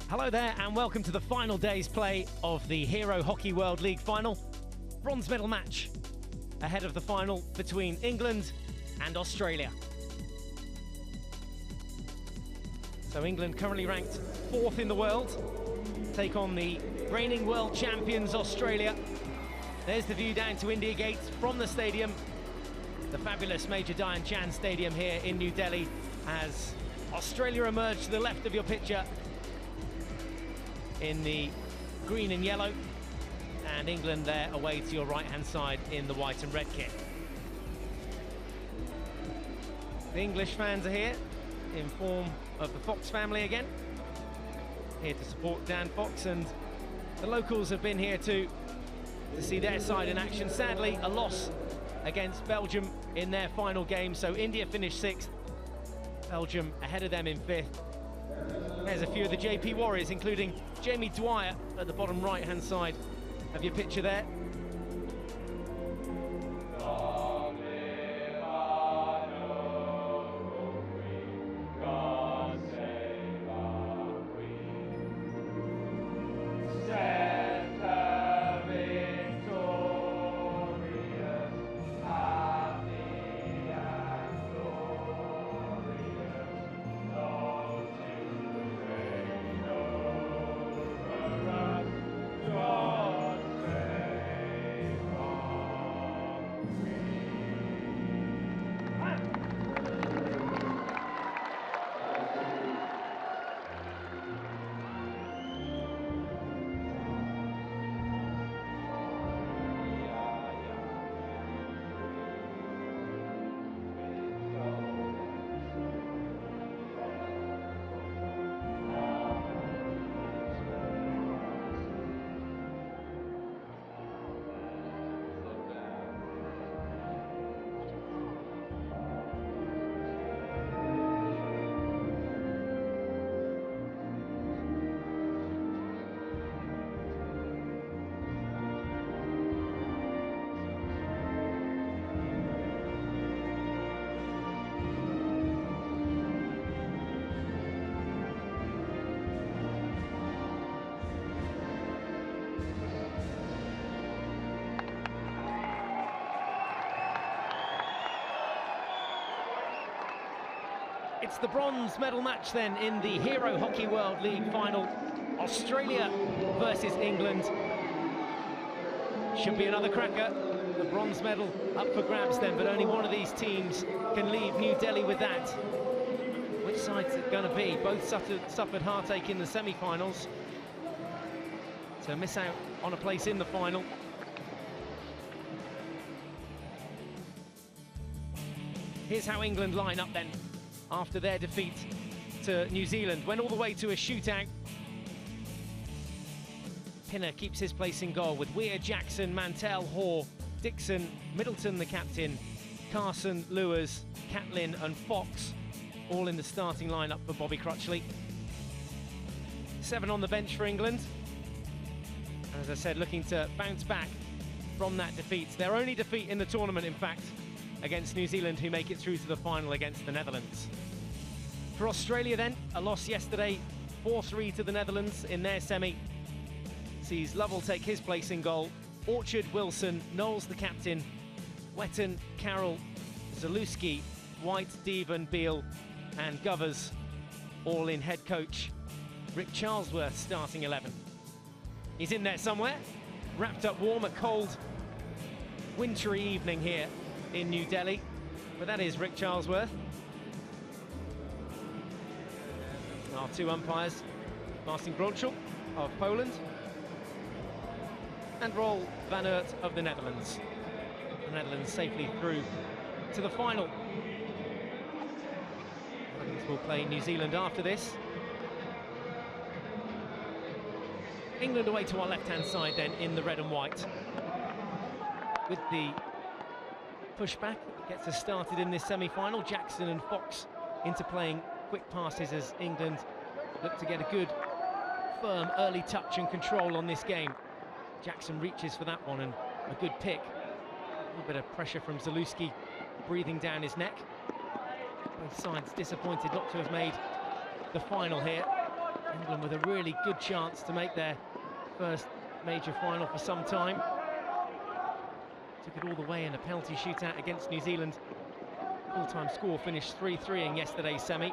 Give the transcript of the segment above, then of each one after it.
Hello there and welcome to the final day's play of the Hero Hockey World League final. Bronze medal match ahead of the final between England and Australia. So England, currently ranked 4th in the world, take on the reigning world champions Australia. There's the view down to India Gate from the stadium, the fabulous Major Dhyan Chand Stadium here in New Delhi, as Australia emerge to the left of your picture in the green and yellow, and England there away to your right-hand side in the white and red kit. The English fans are here in form of the Fox family again, here to support Dan Fox, and the locals have been here too to see their side in action. Sadly, a loss against Belgium in their final game, so India finished 6th, Belgium ahead of them in 5th. There's a few of the JP Warriors, including Jamie Dwyer at the bottom right-hand side of your picture there. It's the bronze medal match then in the Hero Hockey World League final. Australia versus England. Should be another cracker. The bronze medal up for grabs then, but only one of these teams can leave New Delhi with that. Which side's it going to be? Both suffered heartache in the semi-finals, so miss out on a place in the final. Here's how England line up then after their defeat to New Zealand. Went all the way to a shootout. Pinner keeps his place in goal with Weir, Jackson, Mantell, Hoare, Dixon, Middleton the captain, Carson, Lewis, Catlin and Fox all in the starting lineup for Bobby Crutchley. 7 on the bench for England. And as I said, looking to bounce back from that defeat. Their only defeat in the tournament, in fact, against New Zealand, who make it through to the final against the Netherlands. For Australia then, a loss yesterday, 4-3 to the Netherlands in their semi. Sees Lovell take his place in goal, Orchard, Wilson, Knowles the captain, Wetton, Carroll, Zalewski, White, Deven, Beale and Govers, all in head coach Rick Charlesworth's starting 11. He's in there somewhere, wrapped up warm, a cold, wintry evening here in New Delhi, but that is Rick Charlesworth. Our 2 umpires, Marcin Brogdon of Poland and Roel van Aert of the Netherlands. The Netherlands safely through to the final. Netherlands will play New Zealand after this. England away to our left-hand side then in the red and white, with the pushback gets us started in this semi-final. Jackson and Fox interplaying quick passes as England look to get a good, firm early touch and control on this game. Jackson reaches for that one and a good pick. A little bit of pressure from Zalewski breathing down his neck. Both sides disappointed not to have made the final here. England with a really good chance to make their first major final for some time. Took it all the way in a penalty shootout against New Zealand. Full-time score finished 3-3 in yesterday's semi.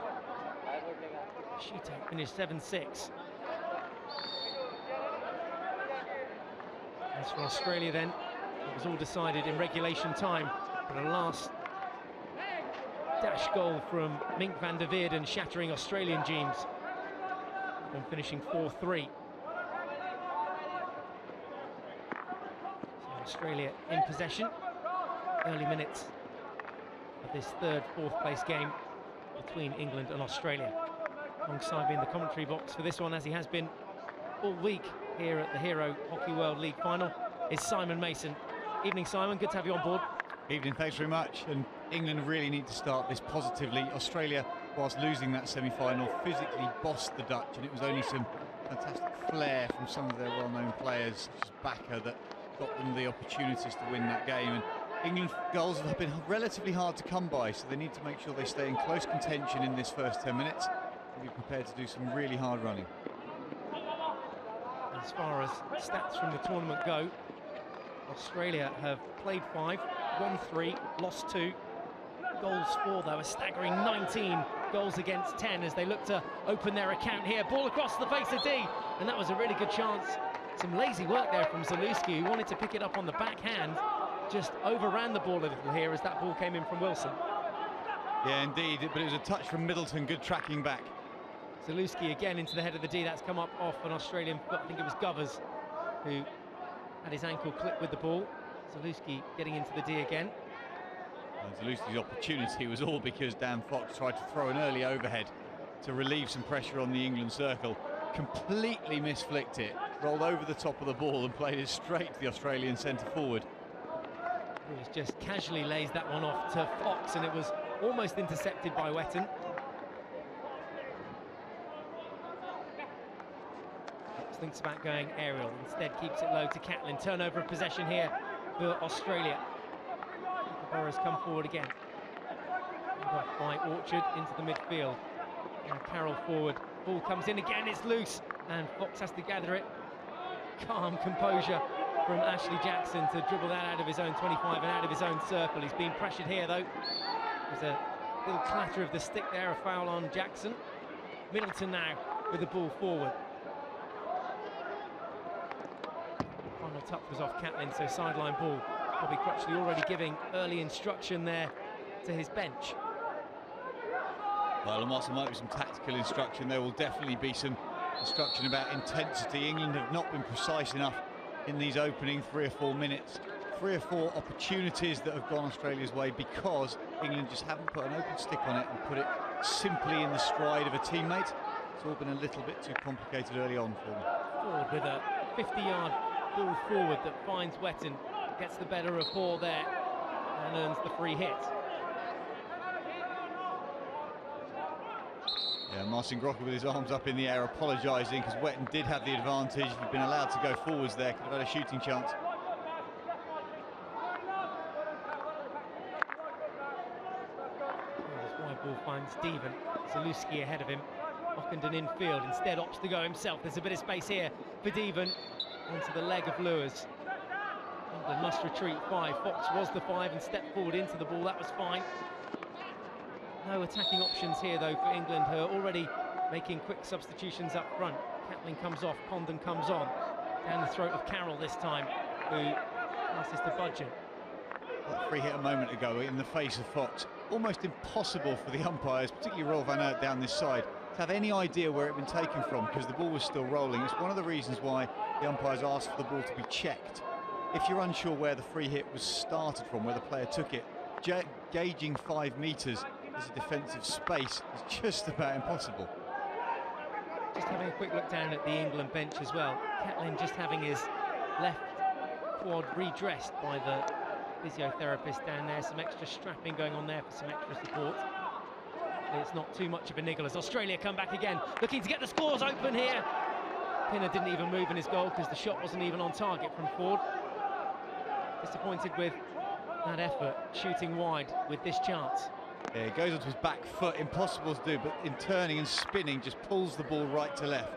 Shootout finished 7-6. As for Australia then, it was all decided in regulation time, but a last dash goal from Mink van der Veerden shattering Australian dreams and finishing 4-3. So Australia in possession. Early minutes of this third, fourth place game between England and Australia. Alongside me in the commentary box for this one, as he has been all week here at the Hero Hockey World League final, is Simon Mason. Evening, Simon, good to have you on board. Evening, thanks very much. And England really need to start this positively. Australia, whilst losing that semi-final, physically bossed the Dutch, and it was only some fantastic flair from some of their well-known players, such as Bakker, that got them the opportunities to win that game. And England's goals have been relatively hard to come by, so they need to make sure they stay in close contention in this first 10 minutes and be prepared to do some really hard running. As far as stats from the tournament go, Australia have played 5, won 3, lost 2. Goals for, though, a staggering 19 goals against 10 as they look to open their account here. Ball across the face of D, and that was a really good chance. Some lazy work there from Zalewski, who wanted to pick it up on the backhand, just overran the ball a little here as that ball came in from Wilson. Yeah, indeed, but it was a touch from Middleton, good tracking back. Zalewski again into the head of the D. That's come up off an Australian foot. I think it was Govers who had his ankle clipped with the ball. Zalewski getting into the D again. Zalewski's opportunity was all because Dan Fox tried to throw an early overhead to relieve some pressure on the England circle. Completely misflicked it, rolled over the top of the ball and played it straight to the Australian centre forward. It was just casually lays that one off to Fox, and it was almost intercepted by Wetton. Fox thinks about going aerial, instead keeps it low to Catlin. Turnover of possession here for Australia. Burrows come forward again. Off by Orchard into the midfield. Now Carroll forward. Ball comes in again, it's loose, and Fox has to gather it. Calm composure from Ashley Jackson to dribble that out of his own 25 and out of his own circle. He's been pressured here though. There's a little clatter of the stick there, a foul on Jackson. Middleton now with the ball forward. Final touch was off Catlin, so sideline ball. Bobby Crutchley already giving early instruction there to his bench. Well, and whilst there might be some tactical instruction, there will definitely be some instruction about intensity. England have not been precise enough in these opening 3 or 4 minutes. 3 or 4 opportunities that have gone Australia's way because England just haven't put an open stick on it and put it simply in the stride of a teammate. It's all been a little bit too complicated early on for them. Forward with a 50-yard ball forward that finds Wetton, gets the better of Hall there and earns the free hit. Yeah, Marcin Grocker with his arms up in the air apologising because Wetton did have the advantage. If he'd been allowed to go forwards there, could have had a shooting chance. This wide ball finds Stephen. Zalewski ahead of him. Ockenden infield, instead opts to go himself. There's a bit of space here for Deven onto the leg of Lewis. England must retreat 5. Fox was the 5 and stepped forward into the ball. That was fine. No attacking options here though for England, who are already making quick substitutions up front. Catlin comes off, Condon comes on. Down the throat of Carroll this time, who passes to Budgeon. That free hit a moment ago in the face of Fox. Almost impossible for the umpires, particularly Roel van Aert down this side, to have any idea where it had been taken from because the ball was still rolling. It's one of the reasons why the umpires asked for the ball to be checked. If you're unsure where the free hit was started from, where the player took it, gauging 5 metres as a defensive space is just about impossible. Just having a quick look down at the England bench as well. Catlin just having his left quad redressed by the physiotherapist down there, some extra strapping going on there for some extra support. It's not too much of a niggle as Australia come back again, looking to get the scores open here. Pinner didn't even move in his goal because the shot wasn't even on target from Ford. Disappointed with that effort, shooting wide with this chance. Yeah, he goes onto his back foot, impossible to do, but in turning and spinning just pulls the ball right to left.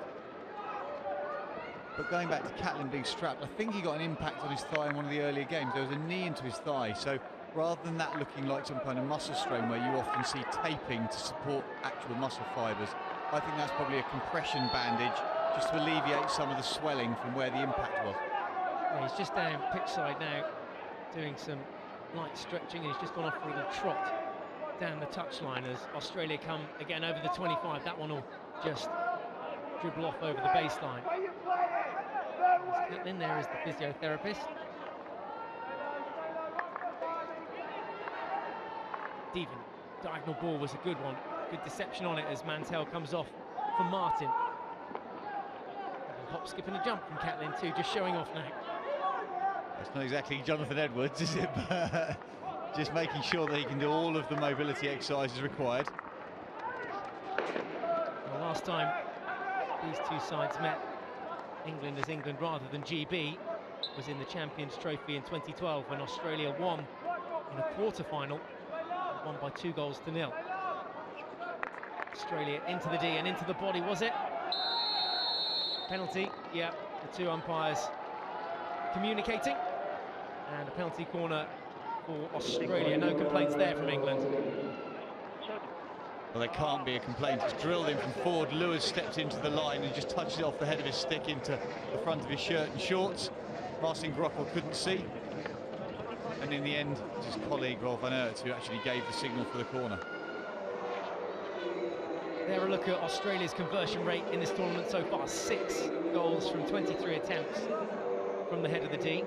But going back to Catlin being strapped, I think he got an impact on his thigh in one of the earlier games. There was a knee into his thigh, so rather than that looking like some kind of muscle strain where you often see taping to support actual muscle fibres, I think that's probably a compression bandage just to alleviate some of the swelling from where the impact was. Yeah, he's just down pitch side now, doing some light stretching. He's just gone off for a little trot down the touchline as Australia come again over the 25. That one will just dribble off over the baseline. Catlin there is the physiotherapist. Devon, diagonal ball was a good one. Good deception on it as Mantell comes off for Martin. Hop, skip and a jump from Catlin too, just showing off now. It's not exactly Jonathan Edwards, is it? Just making sure that he can do all of the mobility exercises required. Well, last time these two sides met, England as England rather than GB, was in the Champions Trophy in 2012 when Australia won in a quarter-final, won by 2-0. Australia into the D and into the body, was it? Penalty, yeah, the two umpires communicating. And a penalty corner for Australia. No complaints there from England. Well, there can't be a complaint. It's drilled in from Ford. Lewis steps into the line and just touches it off the head of his stick into the front of his shirt and shorts. Marcin Groppel couldn't see. And in the end, it's his colleague Rolf van Aert who actually gave the signal for the corner. There a look at Australia's conversion rate in this tournament so far. 6 goals from 23 attempts from the head of the D.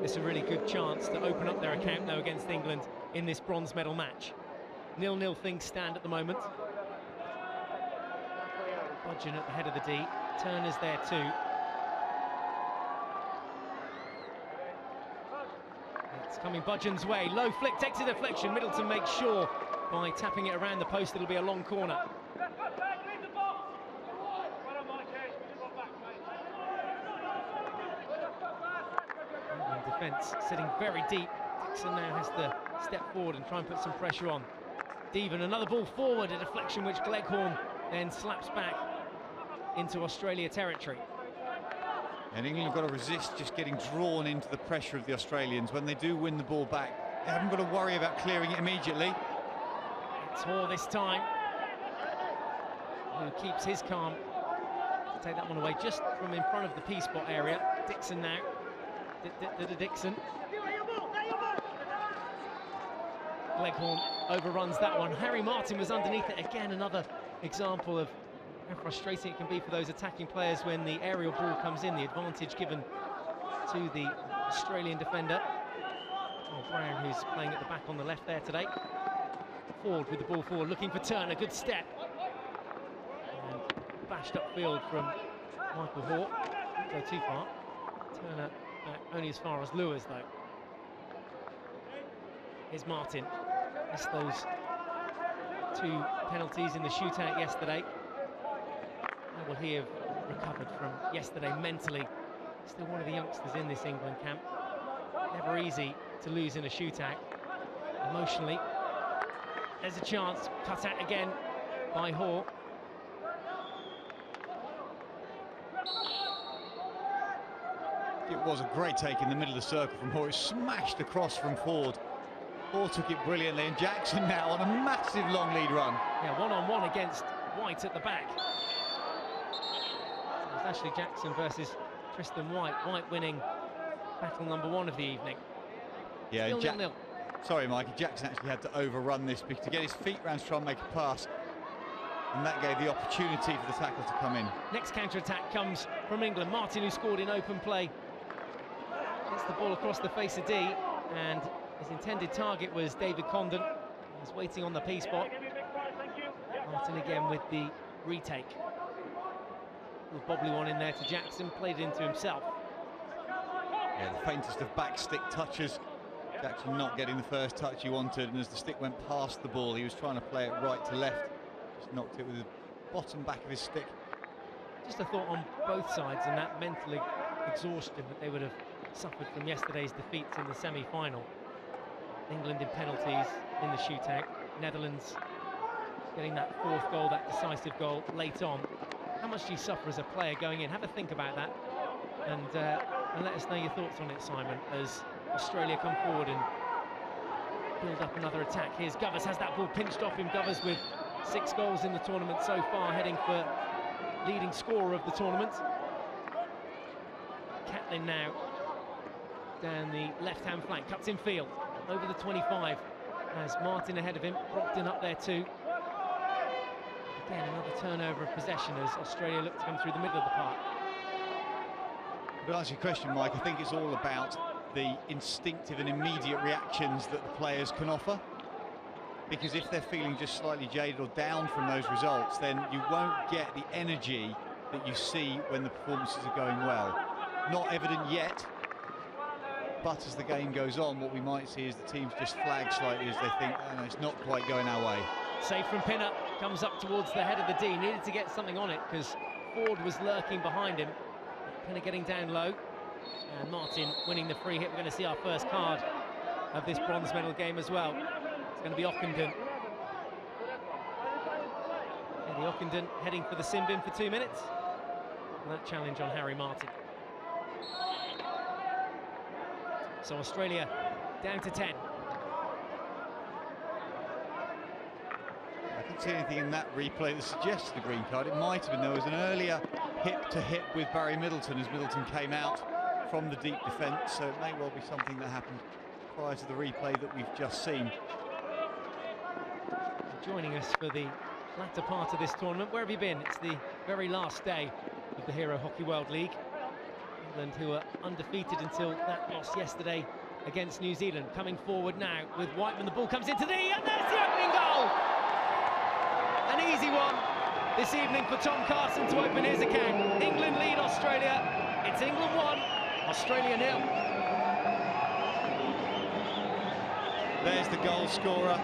It's a really good chance to open up their account though against England in this bronze medal match. 0-0 things stand at the moment. Budgeon at the head of the D. Turner's there too. It's coming Budgeon's way. Low flick, takes a deflection. Middleton makes sure by tapping it around the post it'll be a long corner. England defence sitting very deep. Dixon now has to step forward and try and put some pressure on. Devon, another ball forward, a deflection which Gleghorn then slaps back into Australia territory. And England have got to resist just getting drawn into the pressure of the Australians. When they do win the ball back, they haven't got to worry about clearing it immediately. It's Hoare this time, who keeps his calm to take that one away just from in front of the P-spot area. Dixon now. Dixon. Gleghorn overruns that one. Harry Martin was underneath it again. Another example of how frustrating it can be for those attacking players when the aerial ball comes in. The advantage given to the Australian defender. Oh, Brown, who's playing at the back on the left there today. Ford with the ball forward, looking for Turner. Good step. And bashed upfield from Michael Hoare. Didn't go too far. Turner back only as far as Lewis, though. Here's Martin. Missed those 2 penalties in the shootout yesterday. How will he have recovered from yesterday mentally? Still one of the youngsters in this England camp. Never easy to lose in a shootout. Emotionally, there's a chance. Cut out again by Hoare. It was a great take in the middle of the circle from Hoare. It smashed across from Ford. Hoare took it brilliantly, and Jackson now on a massive long lead run. Yeah, one-on-one against White at the back. So it's Ashley Jackson versus Tristan White. White winning battle number 1 of the evening. Yeah, Still 0-0. Sorry, Mike. Jackson actually had to overrun this because to get his feet round to try and make a pass, and that gave the opportunity for the tackle to come in. Next counter-attack comes from England. Martin, who scored in open play, gets the ball across the face of D, and his intended target was David Condon. He's waiting on the P-spot. Martin again with the retake. A little bobbly one in there to Jackson, played it into himself. Yeah, the faintest of back stick touches Jackson not getting the first touch he wanted, and as the stick went past the ball, he was trying to play it right to left. Just knocked it with the bottom back of his stick. Just a thought on both sides and that mental exhaustion that they would have suffered from yesterday's defeats in the semi-final. England in penalties in the shootout. Netherlands getting that fourth goal, that decisive goal late on. How much do you suffer as a player going in? Have a think about that, and let us know your thoughts on it, Simon, as Australia come forward and build up another attack. Here's Govers, has that ball pinched off him. Govers with 6 goals in the tournament so far, heading for leading scorer of the tournament. Catlin now down the left-hand flank, cuts in field, over the 25, has Martin ahead of him, Brogdon up there too. Again, another turnover of possession as Australia look to come through the middle of the park. To answer your question, Mike, I think it's all about the instinctive and immediate reactions that the players can offer. Because if they're feeling just slightly jaded or down from those results, then you won't get the energy that you see when the performances are going well. Not evident yet, but as the game goes on, what we might see is the teams just flag slightly as they think, oh, no, it's not quite going our way. Save from Pinner, comes up towards the head of the D, needed to get something on it because Ford was lurking behind him. Pinner getting down low, and Martin winning the free hit. We're going to see our first card of this bronze medal game as well. It's going to be Ockenden. Eddie Ockenden heading for the sin bin for 2 minutes. And that challenge on Harry Martin. So Australia down to 10. I couldn't see anything in that replay that suggested a green card. It might have been. There was an earlier hip-to-hip with Barry Middleton as Middleton came out from the deep defence, so it may well be something that happened prior to the replay that we've just seen. Joining us for the latter part of this tournament. Where have you been? It's the very last day of the Hero Hockey World League. England, who are undefeated until that loss yesterday against New Zealand, coming forward now with Whiteman. The ball comes into the, and there's the opening goal! An easy one this evening for Tom Carson to open his account. England lead Australia. It's England 1, Australia 0. There's the goal scorer.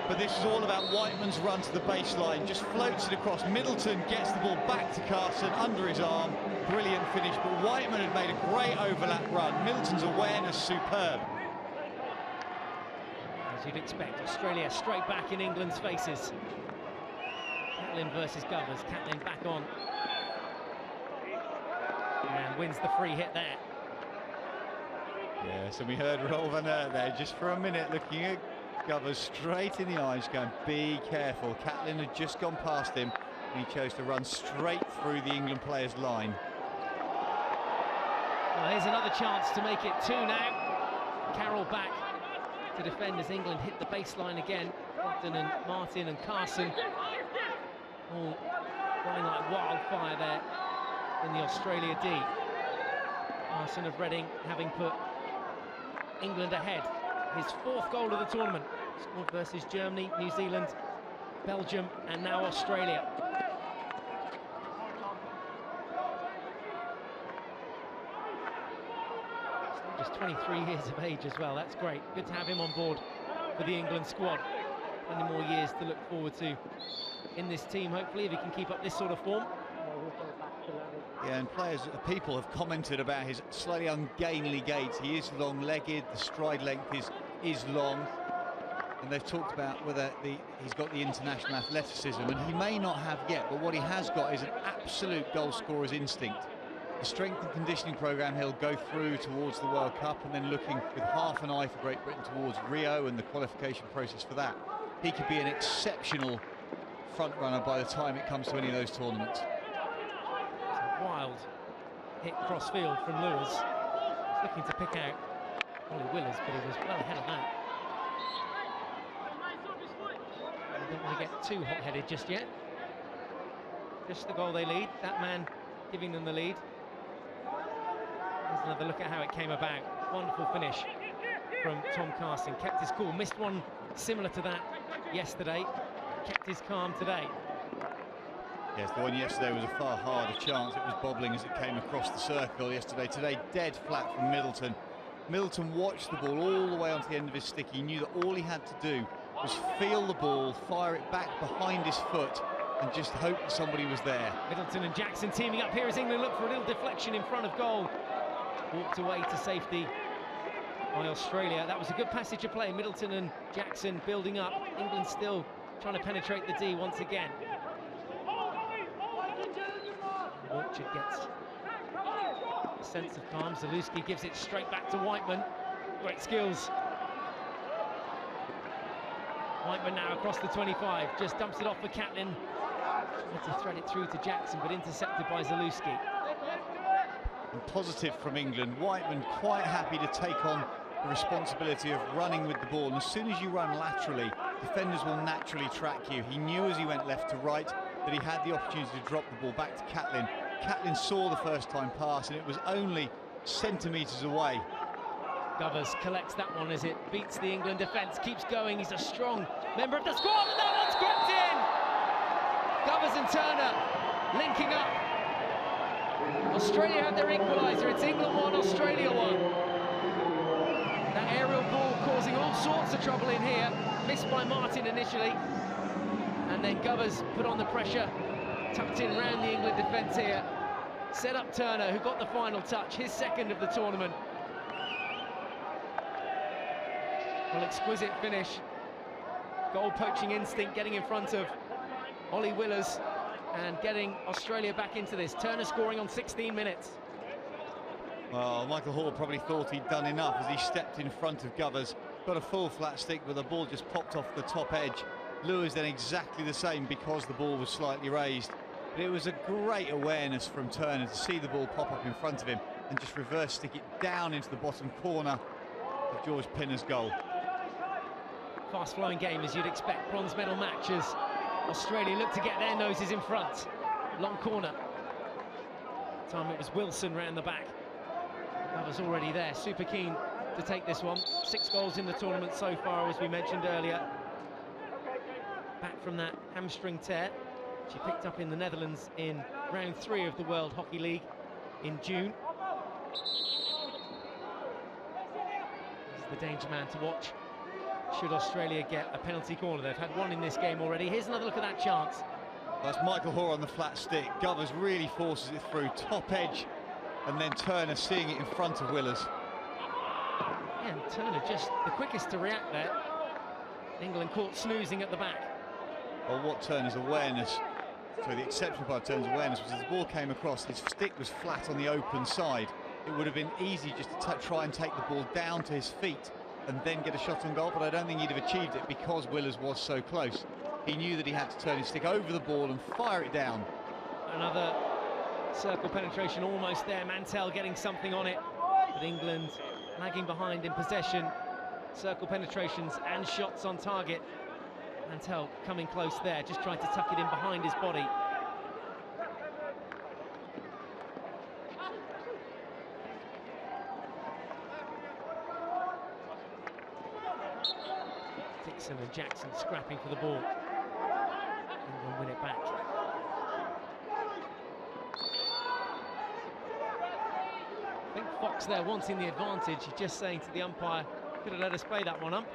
But this is all about Whiteman's run to the baseline. Just floats it across. Middleton gets the ball back to Carson under his arm. Brilliant finish, but Whiteman had made a great overlap run. Middleton's awareness superb. As you'd expect, Australia straight back in England's faces. Catlin versus Govers. Catlin back on. And wins the free hit there. Yes, and we heard Roel van Aert there just for a minute looking at Govers straight in the eyes, going, be careful. Catlin had just gone past him, and he chose to run straight through the England player's line. Well, here's another chance to make it 2 now. Carroll back to defend as England hit the baseline again. Brogdon and Martin and Carson all running like wildfire there in the Australia D. Carson of Reading having put England ahead. His 4th goal of the tournament, scored versus Germany, New Zealand, Belgium, and now Australia. Still just 23 years of age as well. That's great. Good to have him on board for the England squad. Plenty more years to look forward to in this team, hopefully, if he can keep up this sort of form. Yeah, and people have commented about his slightly ungainly gait. He is long-legged, the stride length is long, and they've talked about whether he's got the international athleticism, and he may not have yet, but what he has got is an absolute goal scorer's instinct. The strength and conditioning programme he'll go through towards the World Cup, and then looking with half an eye for Great Britain towards Rio and the qualification process for that. He could be an exceptional front runner by the time it comes to any of those tournaments. Wild hit cross field from Lewis. He's looking to pick out Ollie Willis, but he was well ahead of that. I don't want to get too hot-headed just yet. Just the goal they lead, that man giving them the lead. Here's another look at how it came about. Wonderful finish from Tom Carson. Kept his cool, missed one similar to that yesterday. Kept his calm today. Yes, the one yesterday was a far harder chance. It was bobbling as it came across the circle yesterday. Today, dead flat from Middleton. Middleton watched the ball all the way onto the end of his stick. He knew that all he had to do was feel the ball, fire it back behind his foot, and just hope that somebody was there. Middleton and Jackson teaming up here as England look for a little deflection in front of goal. Walked away to safety by Australia. That was a good passage of play. Middleton and Jackson building up. England still trying to penetrate the D once again. Orchard gets a sense of calm. Zalewski gives it straight back to Whiteman. Great skills. Whiteman now across the 25, just dumps it off for Catlin. Tried to thread it through to Jackson, but intercepted by Zalewski. And positive from England. Whiteman quite happy to take on the responsibility of running with the ball. And as soon as you run laterally, defenders will naturally track you. He knew as he went left to right that he had the opportunity to drop the ball back to Catlin. Catlin saw the first time pass, and it was only centimetres away. Govers collects that one as it beats the England defence, keeps going. He's a strong member of the squad, and that one's crept in! Govers and Turner linking up. Australia have their equaliser. It's England 1, Australia 1. That aerial ball causing all sorts of trouble in here. Missed by Martin initially. And then Govers put on the pressure, tucked in round the England defence here. Set up Turner, who got the final touch, his second of the tournament. Well, exquisite finish. Goal poaching instinct getting in front of Ollie Willers and getting Australia back into this. Turner scoring on 16 minutes. Well, Michael Hall probably thought he'd done enough as he stepped in front of Govers. Got a full flat stick, but the ball just popped off the top edge. Lewis then exactly the same because the ball was slightly raised. But it was a great awareness from Turner to see the ball pop up in front of him and just reverse stick it down into the bottom corner of George Pinner's goal. Fast-flowing game as you'd expect. Bronze medal match as Australia look to get their noses in front. Long corner. Time it was Wilson round the back. That was already there. Super keen to take this one. 6 goals in the tournament so far, as we mentioned earlier. Back from that hamstring tear she picked up in the Netherlands in round 3 of the World Hockey League in June. He's the danger man to watch should Australia get a penalty corner. They've had one in this game already. Here's another look at that chance. That's Michael Hoare on the flat stick. Govers really forces it through, top edge, and then Turner seeing it in front of Willers. Yeah, and Turner just the quickest to react there. England caught snoozing at the back. Well, what Turner's awareness, so the exceptional part of Turner's awareness was as the ball came across, his stick was flat on the open side. It would have been easy just to try and take the ball down to his feet and then get a shot on goal, but I don't think he'd have achieved it because Willers was so close. He knew that he had to turn his stick over the ball and fire it down. Another circle penetration almost there. Mantell getting something on it, but England lagging behind in possession. Circle penetrations and shots on target. Mantell coming close there, just trying to tuck it in behind his body. Dixon and Jackson scrapping for the ball. England win it back. I think Fox there wanting the advantage. He's just saying to the umpire, could have let us play that one, ump.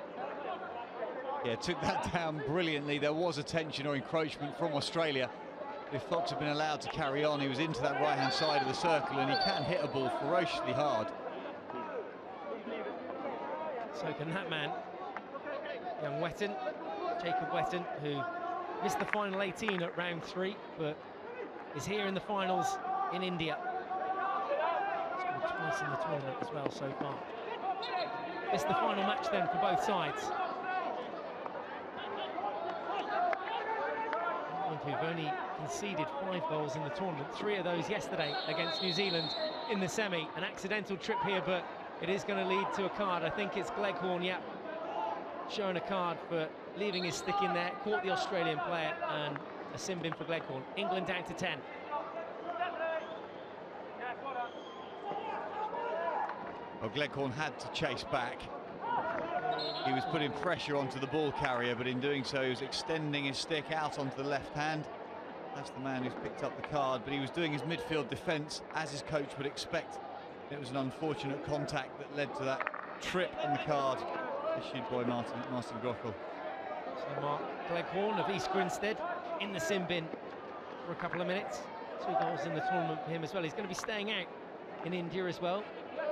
Yeah, took that down brilliantly. There was attention or encroachment from Australia. If Fox had been allowed to carry on, he was into that right-hand side of the circle, and he can hit a ball ferociously hard. So can that man, young Wetton, Jacob Wetton, who missed the final 18 at round 3, but is here in the finals in India. Scored twice in the tournament as well so far. Missed the final match then for both sides. Who've only conceded 5 goals in the tournament, 3 of those yesterday against New Zealand in the semi. An accidental trip here, but it is going to lead to a card. I think it's Gleghorn, yeah, showing a card for leaving his stick in there, caught the Australian player, and a sin bin for Gleghorn. England down to 10. Well, Gleghorn had to chase back. He was putting pressure onto the ball carrier, but in doing so he was extending his stick out onto the left hand. That's the man who's picked up the card, but he was doing his midfield defence as his coach would expect It was an unfortunate contact that led to that trip on the card issued by Martin Grockle. So Mark Cleghorn of East Grinstead in the sin bin for a couple of minutes. 2 goals in the tournament for him as well. He's going to be staying out in India as well,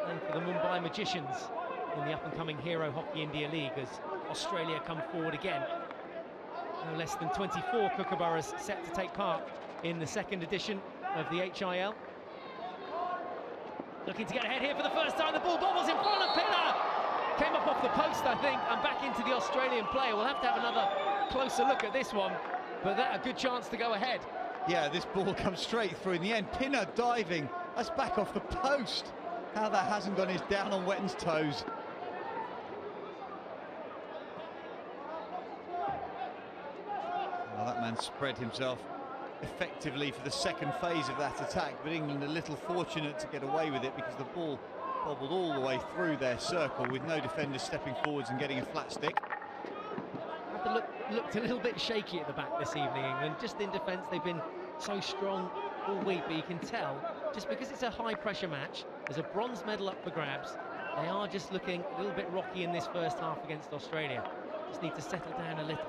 playing for the Mumbai Magicians in the up-and-coming Hero Hockey India League as Australia come forward again. No less than 24 kookaburras set to take part in the second edition of the HIL. Looking to get ahead here for the first time. The ball bobbles in front of Pinner. Came up off the post, I think, and back into the Australian player. We'll have to have another closer look at this one, but that a good chance to go ahead. Yeah, this ball comes straight through in the end. Pinner diving. That's back off the post. How that hasn't gone is down on Wetton's toes. Well, that man spread himself effectively for the second phase of that attack, but England a little fortunate to get away with it because the ball bobbled all the way through their circle with no defenders stepping forwards and getting a flat stick. Looked a little bit shaky at the back this evening, England. Just in defence, they've been so strong all week, but you can tell, just because it's a high-pressure match, there's a bronze medal up for grabs, they are just looking a little bit rocky in this first half against Australia. Just need to settle down a little.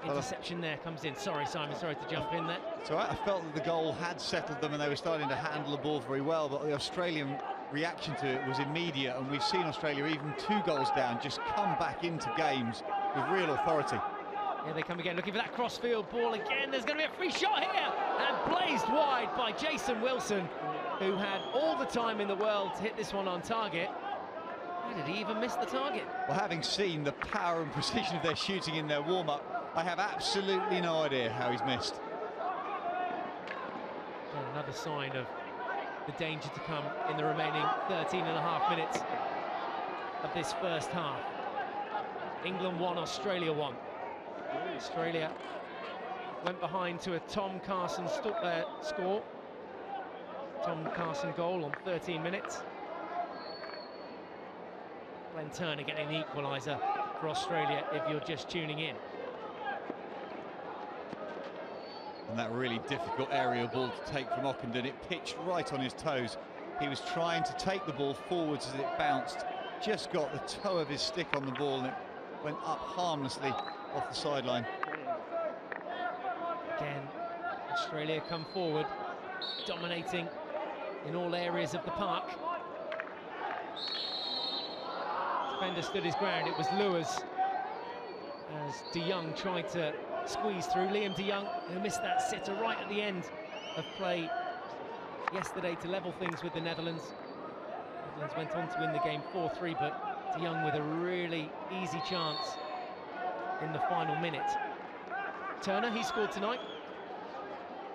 Interception there comes in. Sorry, Simon, sorry to jump in there. It's all right. I felt that the goal had settled them and they were starting to handle the ball very well, but the Australian reaction to it was immediate, and we've seen Australia, even 2 goals down, just come back into games with real authority. Here they come again, looking for that cross-field ball again. There's going to be a free shot here, and blazed wide by Jason Wilson, who had all the time in the world to hit this one on target. How did he even miss the target? Well, having seen the power and precision of their shooting in their warm-up, I have absolutely no idea how he's missed. And another sign of the danger to come in the remaining 13.5 minutes of this first half. England 1, Australia 1. Australia went behind to a Tom Carson score. Tom Carson goal on 13 minutes. Glenn Turner getting the equaliser for Australia if you're just tuning in. And that really difficult aerial ball to take from Ockenden, it pitched right on his toes. He was trying to take the ball forwards as it bounced, just got the toe of his stick on the ball and it went up harmlessly off the sideline. Again, Australia come forward, dominating in all areas of the park. Defender stood his ground, it was Lewis as De Jong tried to squeeze through. Liam De Jong, who missed that sitter right at the end of play yesterday to level things with the Netherlands. Netherlands went on to win the game 4-3, but De Jong with a really easy chance in the final minute. Turner, he scored tonight.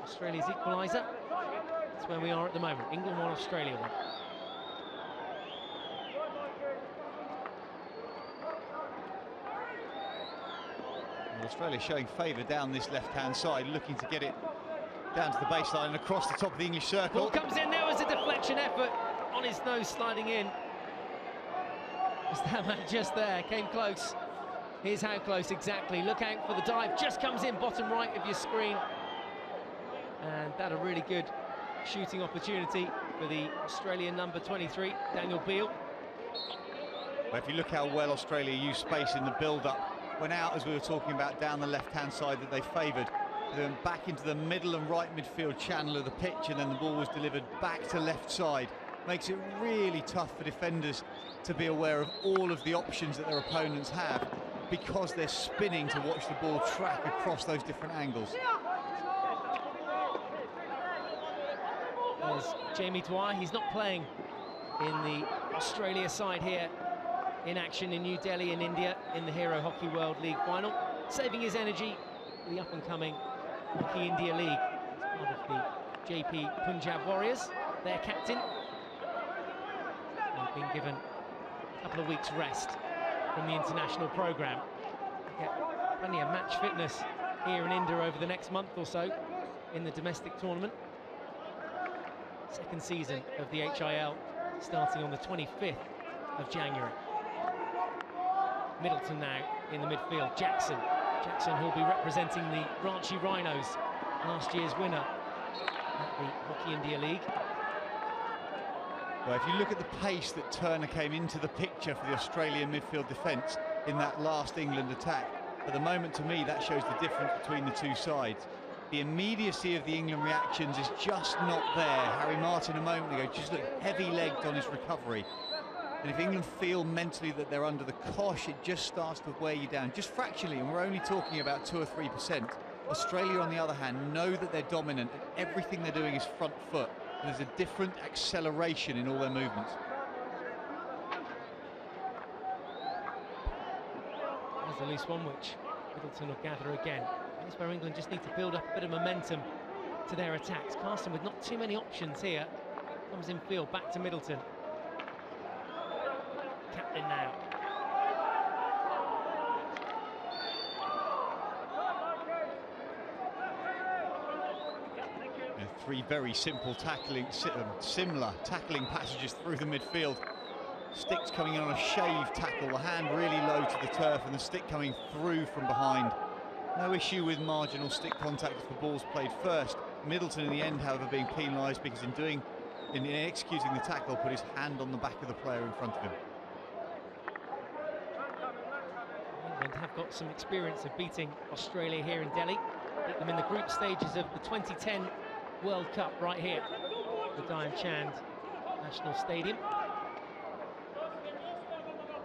Australia's equaliser. That's where we are at the moment. England 1, Australia 1. Australia showing favour down this left-hand side, looking to get it down to the baseline and across the top of the English circle. Ball comes in, there was a deflection effort on his nose sliding in. Was that man just there? Came close. Here's how close exactly. Look out for the dive. Just comes in bottom right of your screen. And that a really good shooting opportunity for the Australian number 23, Daniel Beale. Well, if you look how well Australia used space in the build-up, went out, as we were talking about, down the left-hand side that they favoured, then back into the middle and right midfield channel of the pitch, and then the ball was delivered back to left side. Makes it really tough for defenders to be aware of all of the options that their opponents have, because they're spinning to watch the ball track across those different angles. There's Jamie Dwyer. He's not playing in the Australia side here in action in New Delhi in India in the Hero Hockey World League final, saving his energy for the up-and-coming Hockey India League. He's part of the JP Punjab Warriors, their captain. They've been given a couple of weeks rest from the international programme. Get plenty of match fitness here in India over the next month or so in the domestic tournament. Second season of the HIL starting on the 25th of January. Middleton now in the midfield. Jackson who'll be representing the Branchy Rhinos, last year's winner at the Hockey India League. Well, if you look at the pace that Turner came into the picture for the Australian midfield defence in that last England attack, at the moment, to me, that shows the difference between the two sides. The immediacy of the England reactions is just not there. Harry Martin a moment ago just looked heavy-legged on his recovery. And if England feel mentally that they're under the cosh, it just starts to wear you down, just fractionally, and we're only talking about 2 or 3%. Australia, on the other hand, know that they're dominant, and everything they're doing is front foot, and there's a different acceleration in all their movements. There's a loose one, which Middleton will gather again. That's where England just need to build up a bit of momentum to their attacks. Carson with not too many options here. Comes in field, back to Middleton. Captain now. Yeah, 3 very simple similar tackling passages through the midfield. Sticks coming in on a shaved tackle, the hand really low to the turf and the stick coming through from behind. No issue with marginal stick contact if the ball's played first. Middleton in the end, however, being penalised because in executing the tackle, put his hand on the back of the player in front of him. England have got some experience of beating Australia here in Delhi. Beat them in the group stages of the 2010 World Cup right here at the Dhyan Chand National Stadium.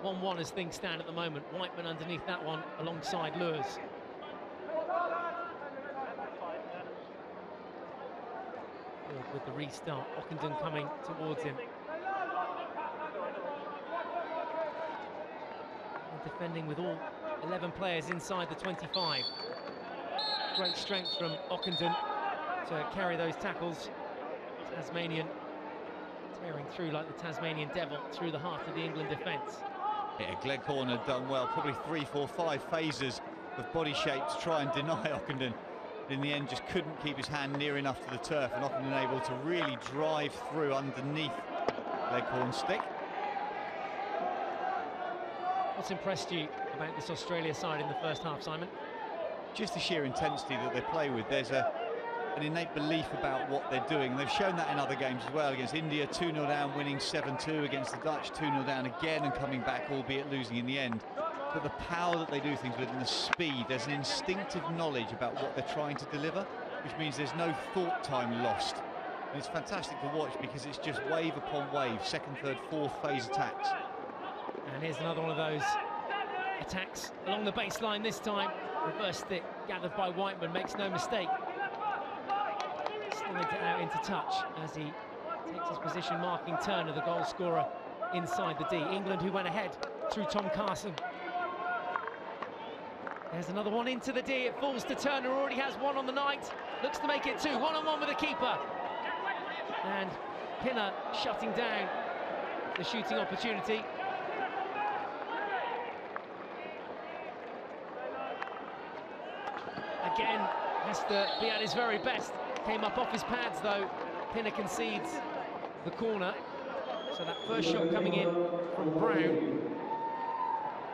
1-1 as things stand at the moment. Whiteman underneath that one alongside Lewis. With the restart, Ockenden coming towards him. And defending with all 11 players inside the 25. Great strength from Ockenden to carry those tackles. Tasmanian tearing through like the Tasmanian devil through the heart of the England defence. Yeah, Gleghorn had done well, probably 3, 4, 5 phases of body shape to try and deny Ockenden. In the end, just couldn't keep his hand near enough to the turf, and Ockenden able to really drive through underneath Gleghorn's stick. What's impressed you about this Australia side in the first half, Simon? Just the sheer intensity that they play with. There's an innate belief about what they're doing, and they've shown that in other games as well. Against India, 2-0 down, winning 7-2. Against the Dutch, 2-0 down again and coming back, albeit losing in the end. But the power that they do things with and the speed, there's an instinctive knowledge about what they're trying to deliver, which means there's no thought time lost. And it's fantastic to watch because it's just wave upon wave, second, third, fourth phase attacks. And here's another one of those attacks along the baseline this time. Reverse stick gathered by Whiteman, makes no mistake. Slides it out into touch as he takes his position, marking Turner, the goal scorer, inside the D. England, who went ahead through Tom Carson. There's another one into the D. It falls to Turner, already has one on the night. Looks to make it 2, 1-on-1 with the keeper. And Pinner shutting down the shooting opportunity. Again, has to be at his very best. Came up off his pads though. Pinner concedes the corner. So that first shot coming in from Brown.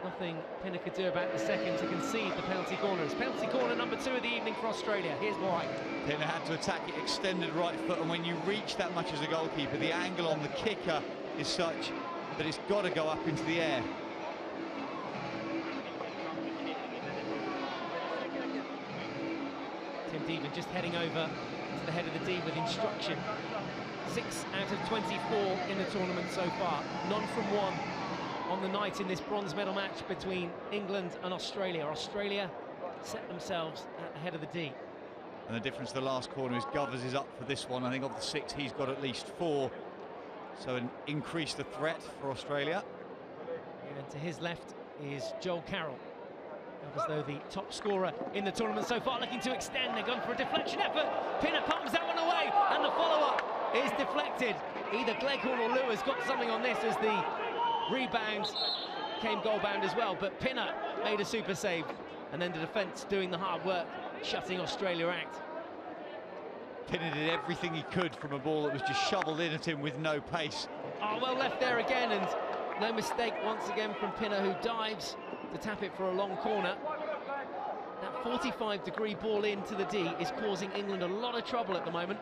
Nothing Pinner could do about the second to concede the penalty corner. It's penalty corner number 2 of the evening for Australia. Here's why. Pinner had to attack it extended right foot, and when you reach that much as a goalkeeper, the angle on the kicker is such that it's got to go up into the air. Tim Deevan just heading over to the head of the D with instruction. 6 out of 24 in the tournament so far. None from 1 on the night in this bronze medal match between England and Australia. Australia set themselves at the head of the D. And the difference to the last corner is Govers is up for this one. I think of the 6, he's got at least 4. So an increase the threat for Australia. And to his left is Joel Carroll. As though the top scorer in the tournament so far, looking to extend. They're going for a deflection effort. Pinner palms that one away, and the follow-up is deflected. Either Gleghorn or Lewis got something on this as the rebound came goal-bound as well. But Pinner made a super save, and then the defence doing the hard work, shutting Australia out. Pinner did everything he could from a ball that was just shoveled in at him with no pace. Oh, well left there again, and no mistake once again from Pinner, who dives to tap it for a long corner. That 45-degree ball into the D is causing England a lot of trouble at the moment.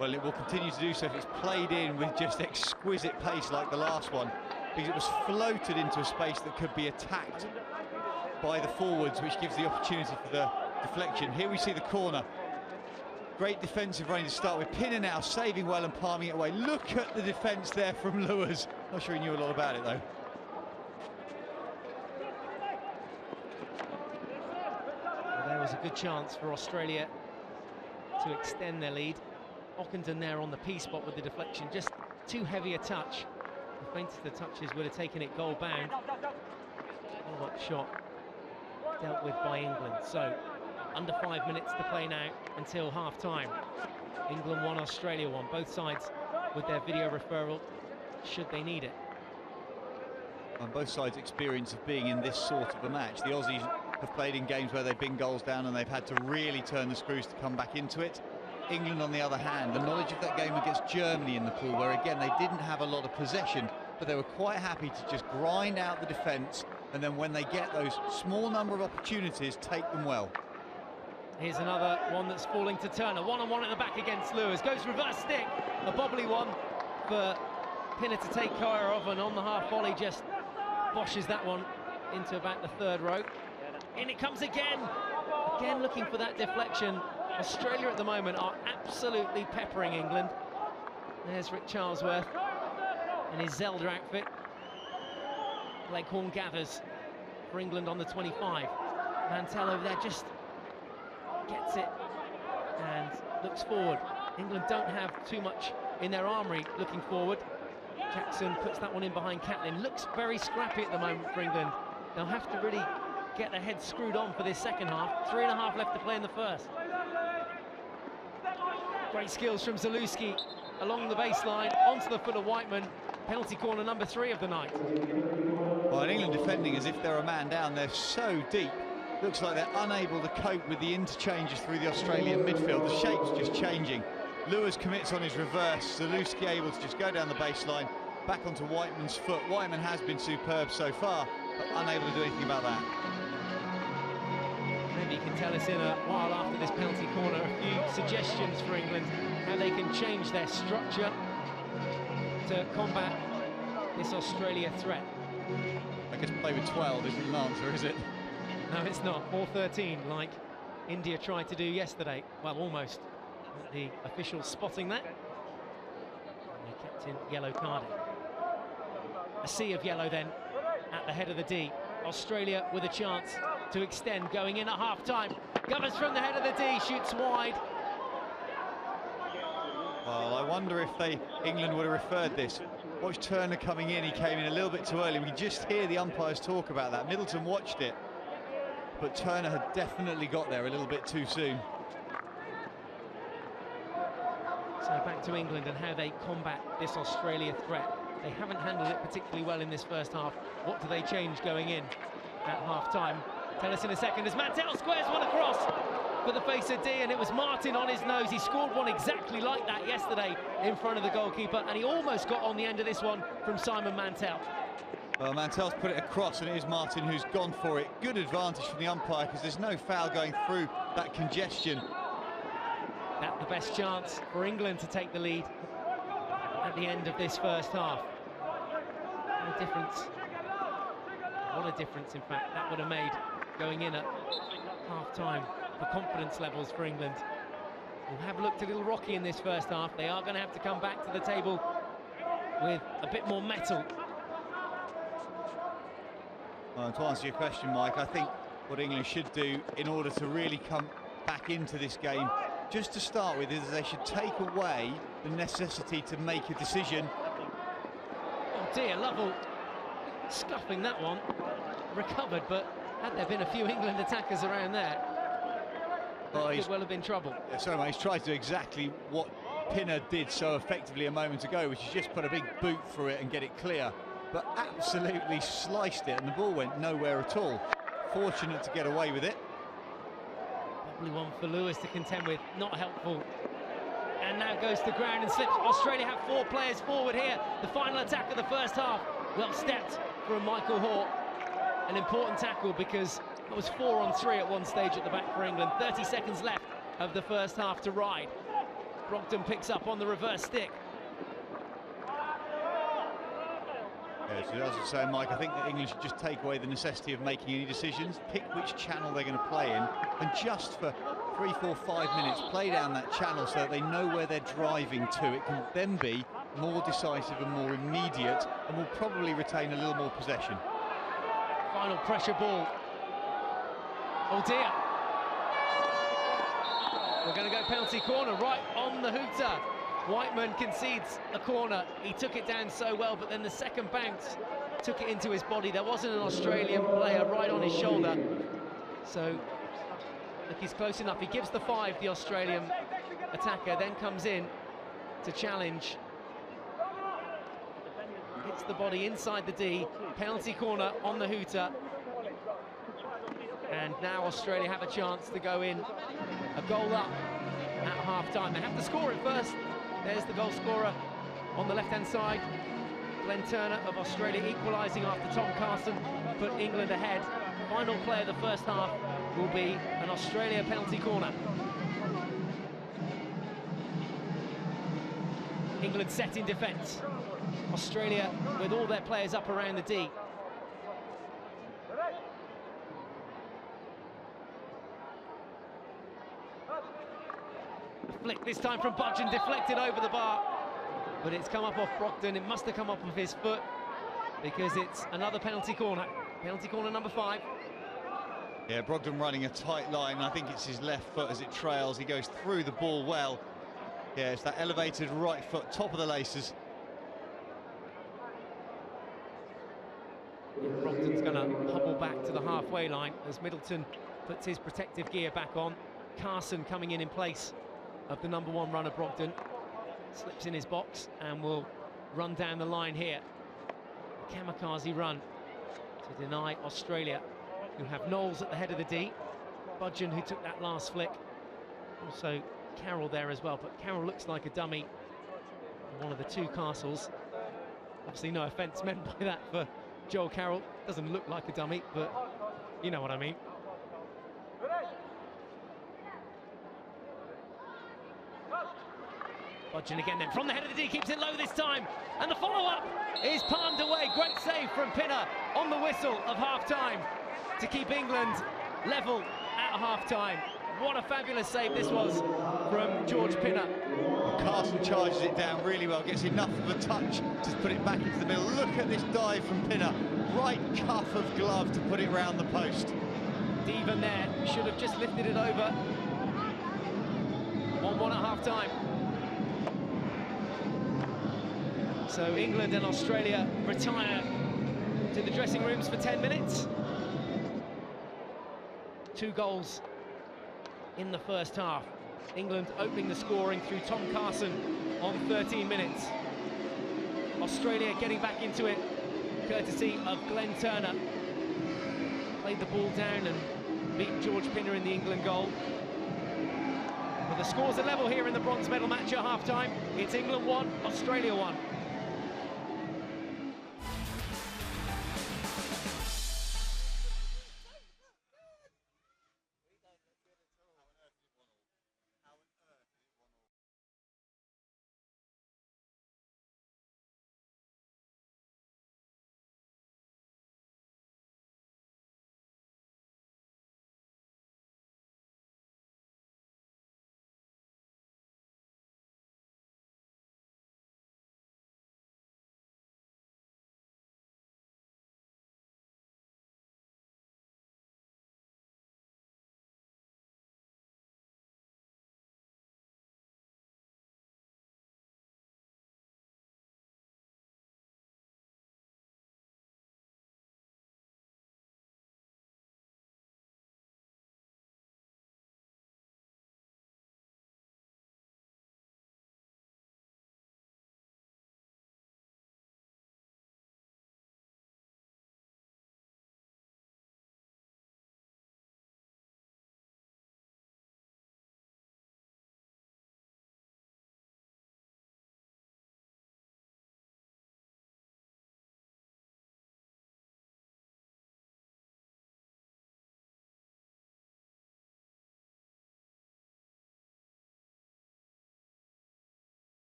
Well, it will continue to do so if it's played in with just exquisite pace like the last one, because it was floated into a space that could be attacked by the forwards, which gives the opportunity for the deflection. Here we see the corner. Great defensive running to start with. Pinner now saving well and palming it away. Look at the defence there from Lewis. Not sure he knew a lot about it though. Well, there was a good chance for Australia to extend their lead. Ockenden there on the P spot with the deflection, just too heavy a touch. The faintest of the touches would have taken it goal bound. Follow-up shot dealt with by England. So under 5 minutes to play now until half-time. England 1, Australia 1. Both sides with their video referral, should they need it. On both sides' experience of being in this sort of a match. The Aussies have played in games where they've been goals down and they've had to really turn the screws to come back into it. England, on the other hand, the knowledge of that game against Germany in the pool, where again they didn't have a lot of possession, but they were quite happy to just grind out the defence, and then when they get those small number of opportunities, take them well. Here's another one that's falling to Turner. One-on-one at the back against Lewis. Goes reverse stick. A bobbly one for Pinner to take care of, and on the half volley just boshes that one into about the third row. In it comes again. Again looking for that deflection. Australia at the moment are absolutely peppering England. There's Rick Charlesworth in his Zelda outfit. Leghorn gathers for England on the 25. Mantell over there just gets it and looks forward. England don't have too much in their armoury looking forward. Jackson puts that one in behind Catlin. Looks very scrappy at the moment for England. They'll have to really get their heads screwed on for this second half. 3.5 left to play in the first. Great skills from Zalewski along the baseline, onto the foot of Whiteman. Penalty corner number 3 of the night. Well, England defending as if they're a man down. They're so deep. Looks like they're unable to cope with the interchanges through the Australian midfield. The shape's just changing. Lewis commits on his reverse. Zalewski able to just go down the baseline, back onto Whiteman's foot. Whiteman has been superb so far, but unable to do anything about that. Maybe you can tell us in a while after this penalty corner a few suggestions for England, how they can change their structure to combat this Australia threat. I guess play with 12 isn't an answer, is it? No, it's not. Or 13, like India tried to do yesterday. Well, almost. The officials spotting that. And they kept in yellow carding. A sea of yellow then at the head of the D. Australia with a chance to extend, going in at half-time. Govers from the head of the D, shoots wide. Well, I wonder if England would have referred this. Watch Turner coming in. He came in a little bit too early. We can just hear the umpires talk about that. Middleton watched it, but Turner had definitely got there a little bit too soon. So back to England and how they combat this Australia threat. They haven't handled it particularly well in this first half. What do they change going in at half-time? Tell us in a second as Mantell squares one across for the face of D, and it was Martin on his nose. He scored one exactly like that yesterday in front of the goalkeeper, and he almost got on the end of this one from Simon Mantell. Well, Mantell's put it across, and it is Martin who's gone for it. Good advantage from the umpire, because there's no foul going through that congestion. That's the best chance for England to take the lead at the end of this first half. What a difference. What a difference, in fact, that would have made going in at half-time for confidence levels for England. Who have looked a little rocky in this first half. They are going to have to come back to the table with a bit more mettle. Well, to answer your question, Mike, I think what England should do in order to really come back into this game, just to start with, is they should take away the necessity to make a decision. Oh dear, Lovell scuffing that one. Recovered, but had there been a few England attackers around there, that could well have been trouble. Yeah, sorry, mate, he's tried to do exactly what Pinner did so effectively a moment ago, which is just put a big boot through it and get it clear, but absolutely sliced it, and the ball went nowhere at all. Fortunate to get away with it. Probably one for Lewis to contend with, not helpful. And now goes to ground and slips. Australia have 4 players forward here. The final attack of the first half. Well stepped from Michael Hort. An important tackle, because it was 4 on 3 at one stage at the back for England. 30 seconds left of the first half to ride. Brogdon picks up on the reverse stick. Yeah, so as I was saying, Mike, I think that England should just take away the necessity of making any decisions, pick which channel they're going to play in, and just for 3, 4, 5 minutes play down that channel so that they know where they're driving to. It can then be more decisive and more immediate, and will probably retain a little more possession. Final pressure ball. Oh dear. We're going to go penalty corner right on the hooter. Whiteman concedes a corner. He took it down so well, but then the second bounce took it into his body. There wasn't an Australian player right on his shoulder. So, look, he's close enough. He gives the 5, the Australian attacker, then comes in to challenge. Hits the body inside the D. Penalty corner on the hooter. And now Australia have a chance to go in a goal up at half-time. They have to score it first. There's the goal scorer on the left-hand side. Glenn Turner of Australia equalising after Tom Carson put England ahead. Final play of the first half will be an Australia penalty corner. England set in defence. Australia with all their players up around the D. Flick this time from Budgeon, deflected over the bar, but it's come up off Brogdon. It must have come up off his foot because it's another penalty corner. Penalty corner number 5. Yeah, Brogdon running a tight line. I think it's his left foot as it trails. He goes through the ball well. Yeah, it's that elevated right foot, top of the laces. Brogdon's going to hobble back to the halfway line as Middleton puts his protective gear back on. Carson coming in place of the number 1 runner, Brogdon. Slips in his box and will run down the line here. A kamikaze run to deny Australia, who have Knowles at the head of the D. Budgeon, who took that last flick. Also Carroll there as well, but Carroll looks like a dummy. One of the 2 Castles. Obviously no offence meant by that for Joel Carroll. Doesn't look like a dummy, but you know what I mean. Budgeon again then from the head of the D, keeps it low this time, and the follow-up is palmed away. Great save from Pinner on the whistle of half-time to keep England level at half-time. What a fabulous save this was from George Pinner. Carson charges it down really well, gets enough of a touch to put it back into the middle. Look at this dive from Pinner, right cuff of glove to put it round the post. Devan there should have just lifted it over. 1-1 at half-time. So England and Australia retire to the dressing rooms for 10 minutes. 2 goals in the first half. England opening the scoring through Tom Carson on 13 minutes. Australia getting back into it, courtesy of Glenn Turner. Played the ball down and beat George Pinner in the England goal. But the scores are level here in the bronze medal match at half-time. It's England 1, Australia 1.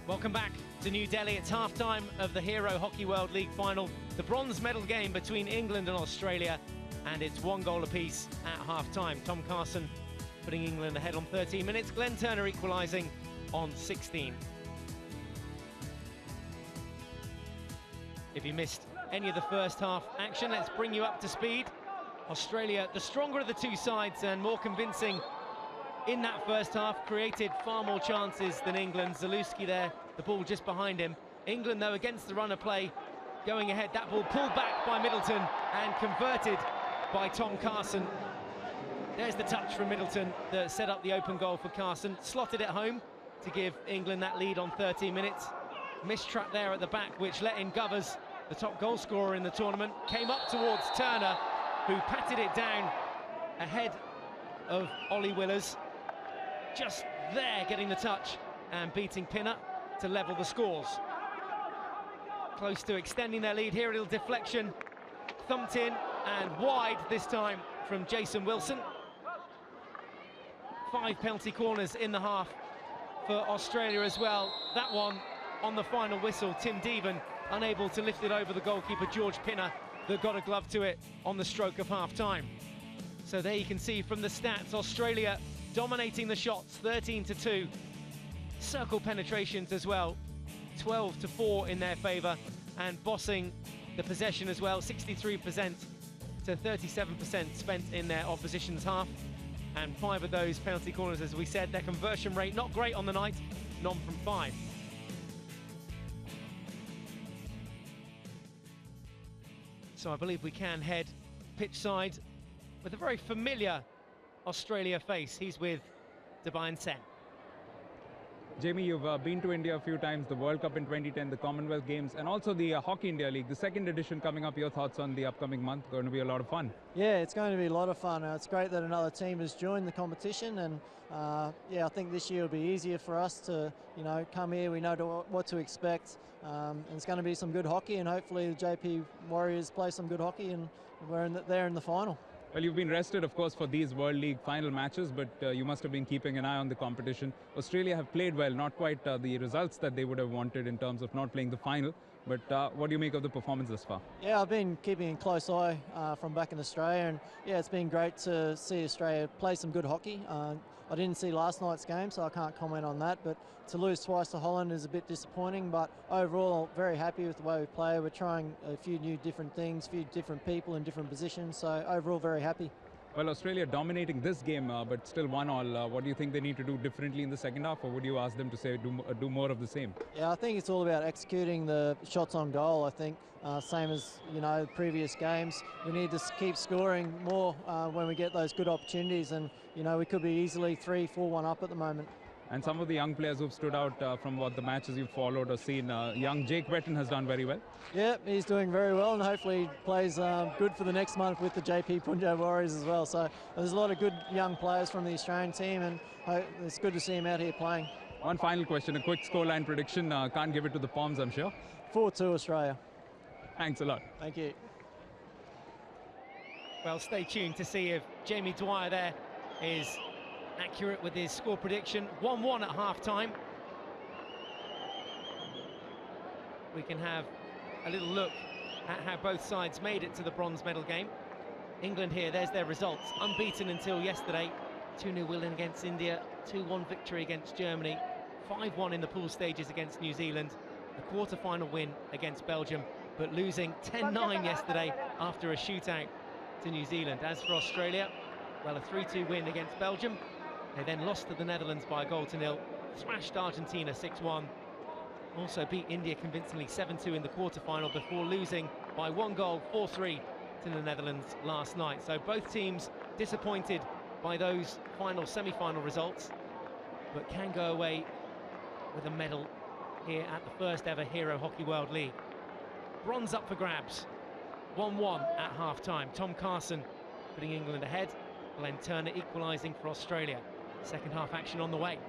Welcome back to New Delhi. It's half-time of the Hero Hockey World League final. The bronze medal game between England and Australia, and it's 1 goal apiece at half-time. Tom Carson putting England ahead on 13 minutes. Glenn Turner equalising on 16. If you missed any of the first half action, let's bring you up to speed. Australia, the stronger of the two sides and more convincing in that first half, created far more chances than England. Zalewski there, the ball just behind him. England, though, against the run of play, going ahead. That ball pulled back by Middleton and converted by Tom Carson. There's the touch from Middleton that set up the open goal for Carson. Slotted it home to give England that lead on 13 minutes. Missed trap there at the back, which let in Govers, the top goal scorer in the tournament. Came up towards Turner, who patted it down ahead of Ollie Willers. Just there getting the touch and beating Pinner to level the scores. Close to extending their lead here. A little deflection, thumped in and wide this time from Jason Wilson. 5 penalty corners in the half for Australia as well. That one on the final whistle. Tim Deven unable to lift it over the goalkeeper George Pinner, that got a glove to it on the stroke of half-time. So there you can see from the stats, Australia dominating the shots, 13-2. Circle penetrations as well, 12-4 in their favour, and bossing the possession as well, 63% to 37% spent in their opposition's half. And 5 of those penalty corners, as we said. Their conversion rate not great on the night, none from 5. So I believe we can head pitch side with a very familiar Australia face. He's with Debayan Sen. Jamie, you've been to India a few times, the World Cup in 2010, the Commonwealth Games, and also the Hockey India League, the second edition coming up. Your thoughts on the upcoming month? Going to be a lot of fun. Yeah, it's going to be a lot of fun. It's great that another team has joined the competition, and yeah, I think this year will be easier for us to, come here. We know what to expect. And it's going to be some good hockey, and hopefully the JP Warriors play some good hockey, and we're there in the final. Well, you've been rested, of course, for these World League final matches, but you must have been keeping an eye on the competition. Australia have played well, not quite the results that they would have wanted in terms of not playing the final. But what do you make of the performance thus far? Yeah, I've been keeping a close eye from back in Australia, and yeah, it's been great to see Australia play some good hockey. I didn't see last night's game, so I can't comment on that, but to lose twice to Holland is a bit disappointing, but overall very happy with the way we play. We're trying a few new different things, a few different people in different positions, so overall very happy. Well, Australia dominating this game, but still 1-1. What do you think they need to do differently in the second half, or would you ask them to say do more of the same? Yeah, I think it's all about executing the shots on goal. I think same as previous games. We need to keep scoring more when we get those good opportunities, and we could be easily 3-4-1 up at the moment. And some of the young players who've stood out from what the matches you've followed or seen, young Jake Wetton has done very well. Yeah, he's doing very well, and hopefully he plays good for the next month with the JP Punjab Warriors as well. So there's a lot of good young players from the Australian team, and it's good to see him out here playing. One final question, a quick scoreline prediction. Can't give it to the Poms, I'm sure. 4-2 Australia. Thanks a lot. Thank you. Well, stay tuned to see if Jamie Dwyer there is accurate with his score prediction. 1-1 at half-time. We can have a little look at how both sides made it to the bronze medal game. England here, there's their results. Unbeaten until yesterday. 2-0 win against India, 2-1 victory against Germany, 5-1 in the pool stages against New Zealand, a quarter-final win against Belgium, but losing 10-9 yesterday after a shootout to New Zealand. As for Australia, well, a 3-2 win against Belgium. They then lost to the Netherlands by 1-0, thrashed Argentina 6-1, also beat India convincingly 7-2 in the quarter-final before losing by 1 goal, 4-3 to the Netherlands last night. So both teams disappointed by those final semi-final results, but can go away with a medal here at the first ever Hero Hockey World League. Bronze up for grabs, 1-1 at half-time. Tom Carson putting England ahead, Glenn Turner equalising for Australia. Second half action on the way.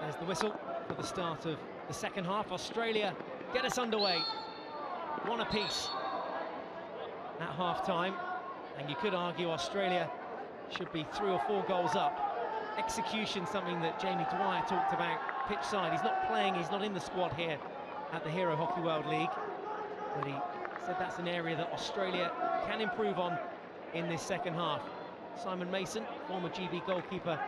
There's the whistle. for the start of the second half. Australia get us underway. One apiece at half-time. And you could argue Australia should be 3 or 4 goals up. Execution, something that Jamie Dwyer talked about pitch side. He's not playing, he's not in the squad here at the Hero Hockey World League. But he said that's an area that Australia can improve on in this second half. Simon Mason, former GB goalkeeper,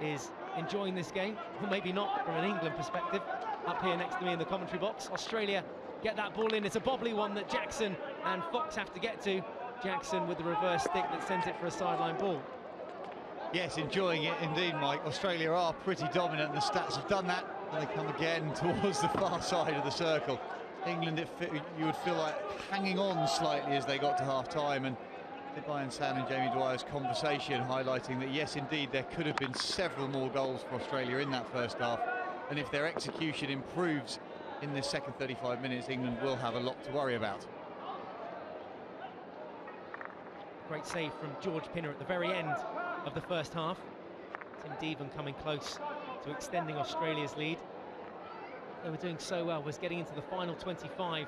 is enjoying this game. Well, maybe not from an England perspective. Up here next to me in the commentary box. Australia get that ball in. It's a bobbly one that Jackson and Fox have to get to. Jackson with the reverse stick that sends it for a sideline ball. Yes, enjoying it indeed, Mike. Australia are pretty dominant, and the stats have done that, and they come again towards the far side of the circle. England, you would feel like hanging on slightly as they got to half-time, and Brian San and Jamie Dwyer's conversation highlighting that, yes, indeed, there could have been several more goals for Australia in that first half, and if their execution improves in the second 35 minutes, England will have a lot to worry about. Great save from George Pinner at the very end of the first half. Tim Devan coming close to extending Australia's lead. They were doing so well, was getting into the final 25 in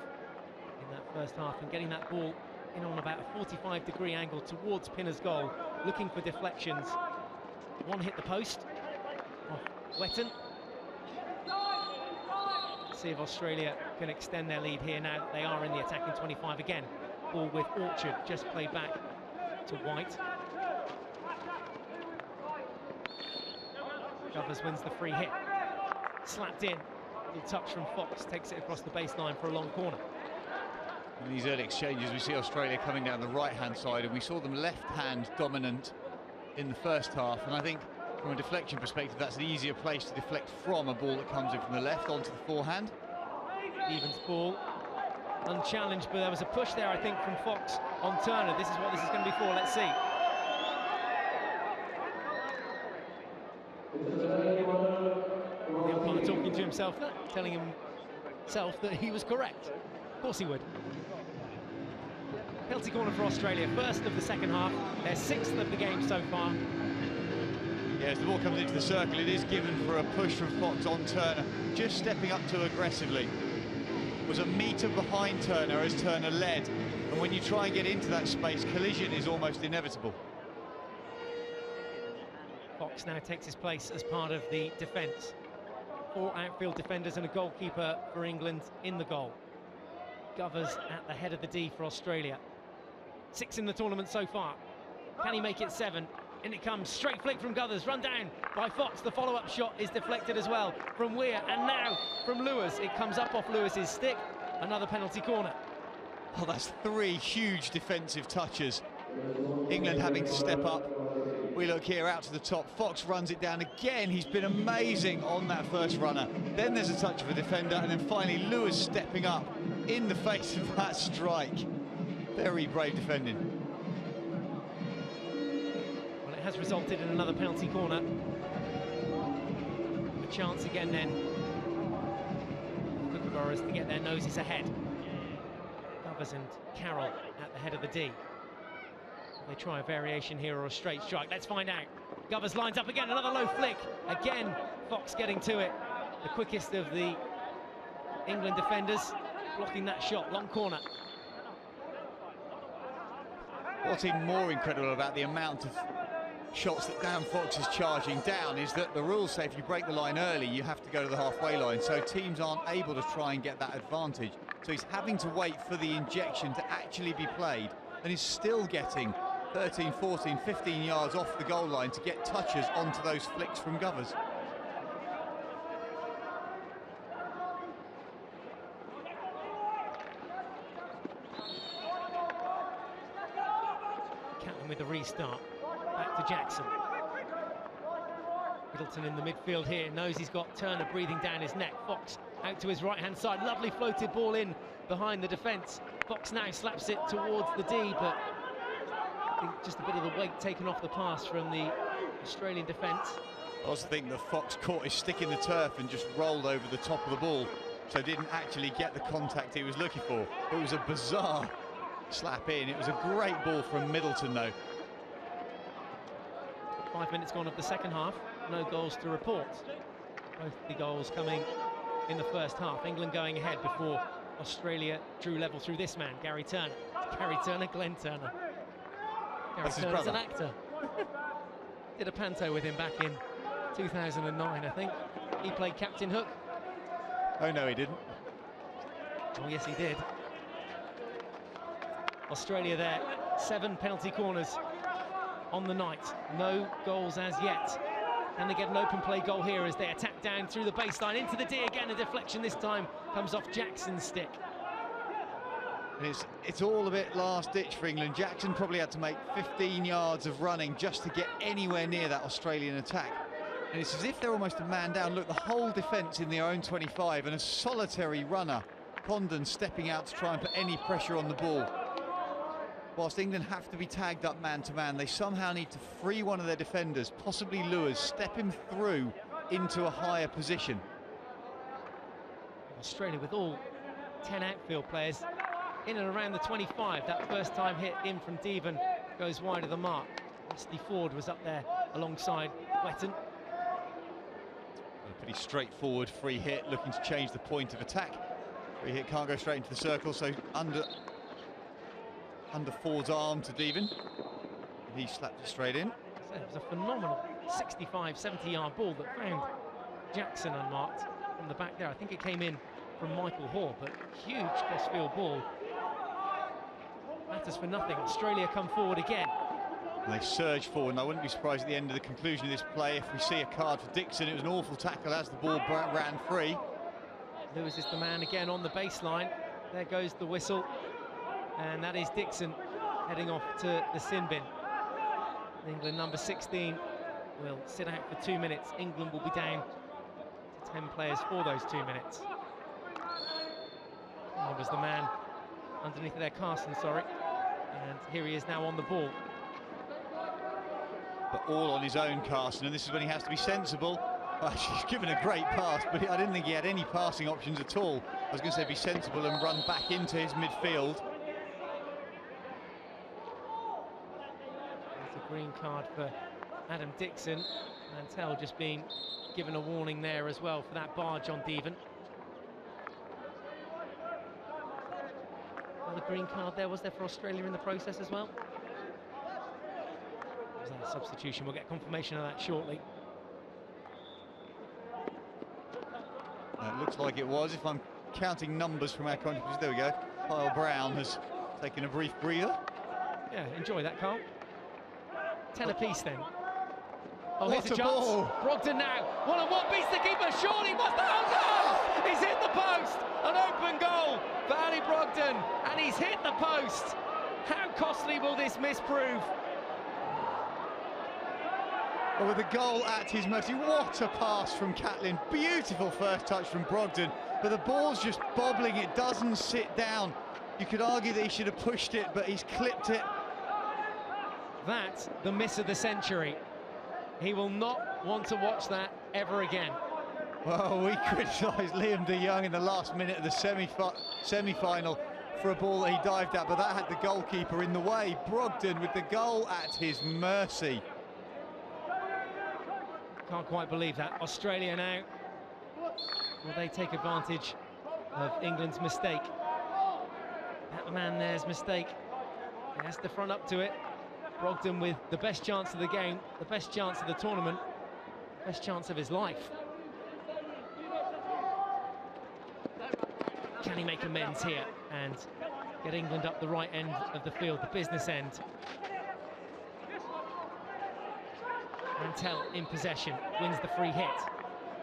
that first half and getting that ball in on about a 45-degree angle towards Pinner's goal, looking for deflections. One hit the post off Wetton. See if Australia can extend their lead here now that they are in the attacking 25 again. Ball with Orchard, just played back to White. Govers wins the free hit. Slapped in. Little touch from Fox, takes it across the baseline for a long corner. In these early exchanges, we see Australia coming down the right-hand side, and we saw them left-hand dominant in the first half. And I think from a deflection perspective, that's an easier place to deflect from a ball that comes in from the left onto the forehand. Evans ball. Unchallenged, but there was a push there, I think, from Fox on Turner. This is what this is going to be for. Let's see. The umpire talking to himself, telling himself that he was correct. Of course he would. Penalty corner for Australia, first of the second half. Their 6th of the game so far. Yeah, as the ball comes into the circle, it is given for a push from Fox on Turner, just stepping up too aggressively. Was a metre behind Turner as Turner led, and when you try and get into that space, collision is almost inevitable. Fox now takes his place as part of the defence. 4 outfield defenders and a goalkeeper for England in the goal. Govers at the head of the D for Australia. 6 in the tournament so far. Can he make it 7? In it comes, straight flick from Govers, run down by Fox. The follow-up shot is deflected as well from Weir, and now from Lewis. It comes up off Lewis's stick. Another penalty corner. Oh, that's 3 huge defensive touches. England having to step up. We look here out to the top. Fox runs it down again. He's been amazing on that first runner. Then there's a touch of a defender, and then finally Lewis stepping up in the face of that strike. Very brave defending. Has resulted in another penalty corner. A chance again then. Kookaburras to get their noses ahead. Govers and Carroll at the head of the D. They try a variation here or a straight strike. Let's find out. Govers lines up again, another low flick. Again, Fox getting to it. The quickest of the England defenders, blocking that shot, long corner. What's even more incredible about the amount of shots that Dan Fox is charging down is that the rules say if you break the line early, you have to go to the halfway line, so teams aren't able to try and get that advantage. So he's having to wait for the injection to actually be played, and he's still getting 13, 14, 15 yards off the goal line to get touches onto those flicks from Govers. Captain with the restart. Back to Jackson. Middleton in the midfield here, knows he's got Turner breathing down his neck. Fox out to his right-hand side, lovely floated ball in behind the defence. Fox now slaps it towards the D, but I think just a bit of the weight taken off the pass from the Australian defence. I also think that Fox caught his stick in the turf and just rolled over the top of the ball, so didn't actually get the contact he was looking for. It was a bizarre slap in. It was a great ball from Middleton, though. 5 minutes gone of the second half, no goals to report. Both the goals coming in the first half. England going ahead before Australia drew level through this man, Gary Turner. Gary Turner, Glenn Turner. Gary Turner's an actor. Did a panto with him back in 2009, I think. He played Captain Hook. Oh, no, he didn't. Oh, yes, he did. Australia there, 7 penalty corners on the night. No goals as yet. And they get an open play goal here as they attack down through the baseline into the D again. A deflection this time comes off Jackson's stick. It's all a bit last ditch for England. Jackson probably had to make 15 yards of running just to get anywhere near that Australian attack. And it's as if they're almost a man down. Look, the whole defence in their own 25 and a solitary runner, Condon, stepping out to try and put any pressure on the ball. Whilst England have to be tagged up man-to-man, they somehow need to free one of their defenders, possibly Lewis, step him through into a higher position. Australia with all 10 outfield players in and around the 25. That first time hit in from Devon goes wide of the mark. Rusty Ford was up there alongside Wetton. A pretty straightforward free hit, looking to change the point of attack. Free hit can't go straight into the circle, so under Ford's arm to Devon. He slapped it straight in. It was a phenomenal 65, 70-yard ball that found Jackson unmarked from the back there. I think it came in from Michael Hoare, but huge cross-field ball. Matters for nothing. Australia come forward again. And they surge forward, and I wouldn't be surprised at the end of the conclusion of this play if we see a card for Dixon. It was an awful tackle as the ball ran free. Lewis is the man again on the baseline. There goes the whistle. And that is Dixon heading off to the sin bin. England number 16 will sit out for 2 minutes. England will be down to 10 players for those 2 minutes. That was the man underneath there, Carson, sorry. And here he is now on the ball. But all on his own, Carson, and this is when he has to be sensible. He's given a great pass, but I didn't think he had any passing options at all. I was going to say be sensible and run back into his midfield. Green card for Adam Dixon. Mantell just being given a warning there as well for that barge on Devon. Another green card there, was there for Australia in the process as well? Was that a substitution? We'll get confirmation of that shortly. It looks like it was, if I'm counting numbers from our contributors. There we go. Kyle Brown has taken a brief breather. Yeah, enjoy that, Carl. 10 apiece then. Oh, what here's a chance. Ball. Brogdon now. 1-on-1 beats the keeper. Surely must. Oh no! He's hit the post. An open goal for Ali Brogdon, and he's hit the post. How costly will this miss prove? Well, with the goal at his mercy, what a pass from Catlin. Beautiful first touch from Brogdon, but the ball's just bobbling. It doesn't sit down. You could argue that he should have pushed it, but he's clipped it. That's the miss of the century. He will not want to watch that ever again. Well, we criticised Liam de Jong in the last minute of the semi-final for a ball that he dived at, but that had the goalkeeper in the way. Brogdon with the goal at his mercy. Can't quite believe that. Australia now, will they take advantage of England's mistake? That man there's mistake. He has to front up to it. Brogdon with the best chance of the game, the best chance of the tournament, best chance of his life. Can he make amends here and get England up the right end of the field, the business end? Mantell in possession, wins the free hit.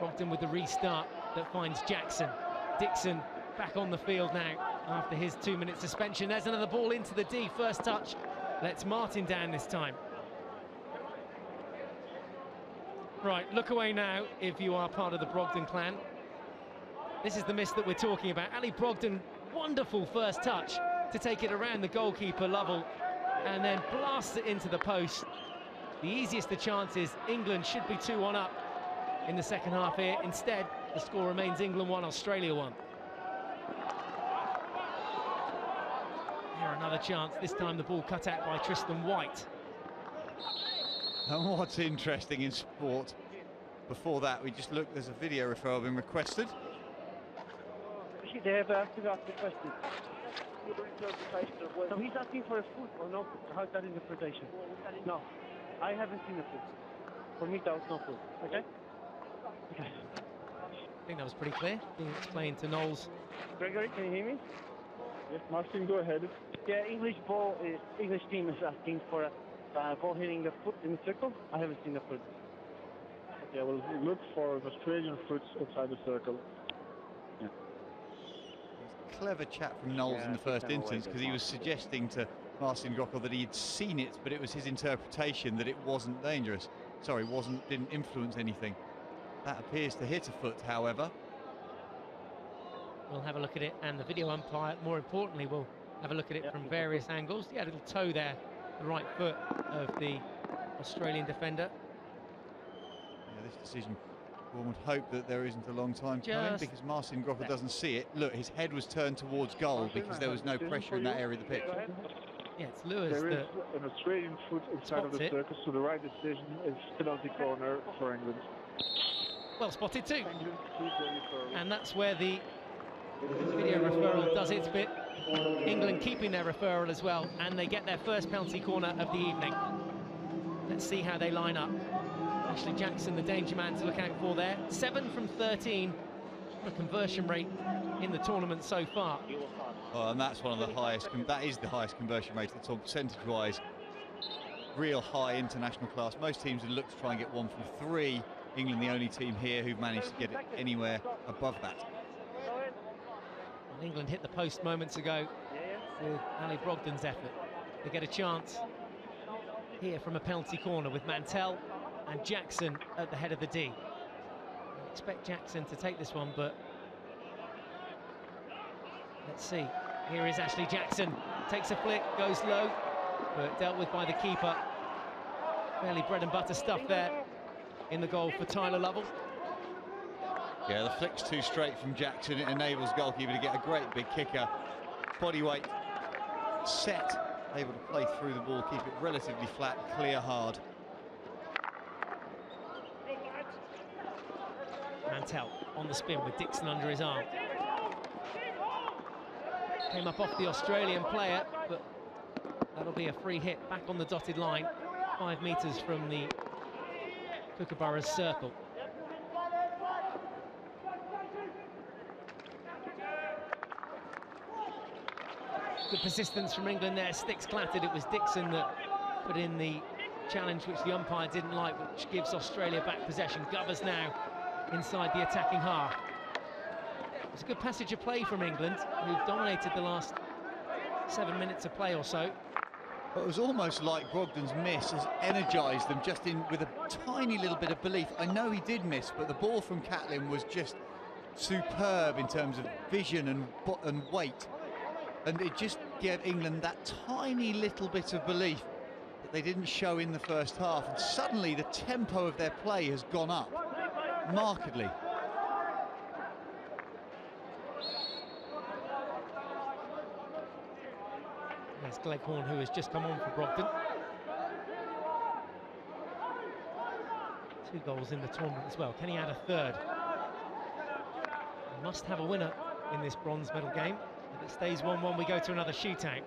Brogdon with the restart that finds Jackson. Dixon back on the field now after his 2-minute suspension. There's another ball into the D, first touch. Lets Martin down this time. Right, look away now if you are part of the Brogdon clan. This is the miss that we're talking about. Ali Brogdon, wonderful first touch to take it around the goalkeeper, Lovell, and then blasts it into the post. The easiest of chances, England should be 2-1 up in the second half here. Instead, the score remains England 1, Australia 1. Here another chance, this time the ball cut out by Tristan White. And what's interesting in sport before that, we just looked, there's a video referral been requested. They have asked the question. So he's asking for a food or no food? How's that interpretation? No, I haven't seen the food. For me, that was no food. Okay? Okay. I think that was pretty clear, being explained to Knowles. Gregory, can you hear me? Yes, Martin, go ahead. Yeah, English team is asking for a ball hitting the foot in the circle. I haven't seen the foot. Okay, well, look for an Australian foot inside the circle. Yeah. Clever chat from Knowles in the first instance, because he was suggesting to Marcin Grockel that he had seen it, but it was his interpretation that it wasn't dangerous. Sorry, didn't influence anything. That appears to hit a foot, however. We'll have a look at it, and the video umpire, more importantly, will have a look at it from various angles. Yeah, a little toe there, the right foot of the Australian defender. Yeah, this decision, one would hope that there isn't a long time coming, because Marcin Grockel doesn't see it. Look, his head was turned towards goal because there was no pressure in that area of the pitch. Yeah, it's Lewis. There is an Australian foot inside of the circle, so the right decision is penalty corner for England. Well spotted too. And that's where the video referral does its bit. England keeping their referral as well, and they get their first penalty corner of the evening. Let's see how they line up. Ashley Jackson, the danger man to look out for there. 7 from 13, the conversion rate in the tournament so far. Oh, and that's one of the highest, that is the highest conversion rate at all, percentage-wise. Real high international class. Most teams would look to try and get 1 from 3. England the only team here who've managed to get it anywhere above that. Well, England hit the post moments ago with Ali Brogdon's effort. They get a chance here from a penalty corner with Mantell and Jackson at the head of the D. I expect Jackson to take this one, but let's see. Here is Ashley Jackson. Takes a flick, goes low, but dealt with by the keeper. Fairly bread and butter stuff there in the goal for Tyler Lovell. Yeah, the flick's too straight from Jackson. It enables goalkeeper to get a great big kicker. Body weight set, able to play through the ball, keep it relatively flat, clear hard. Mantell on the spin with Dixon under his arm. Came up off the Australian player, but that'll be a free hit back on the dotted line, 5 metres from the Kookaburra's circle. Good persistence from England there, sticks clattered. It was Dixon that put in the challenge which the umpire didn't like, which gives Australia back possession. Govers now inside the attacking half. It was a good passage of play from England, who've dominated the last 7 minutes of play or so. But it was almost like Brogdon's miss has energised them just with a tiny little bit of belief. I know he did miss, but the ball from Catlin was just superb in terms of vision and weight. And it just gave England that tiny little bit of belief that they didn't show in the first half. And suddenly the tempo of their play has gone up markedly. There's Gleghorn, who has just come on for Brogdon. 2 goals in the tournament as well. Can he add a third? He must have a winner in this bronze medal game. If it stays 1-1, we go to another shootout.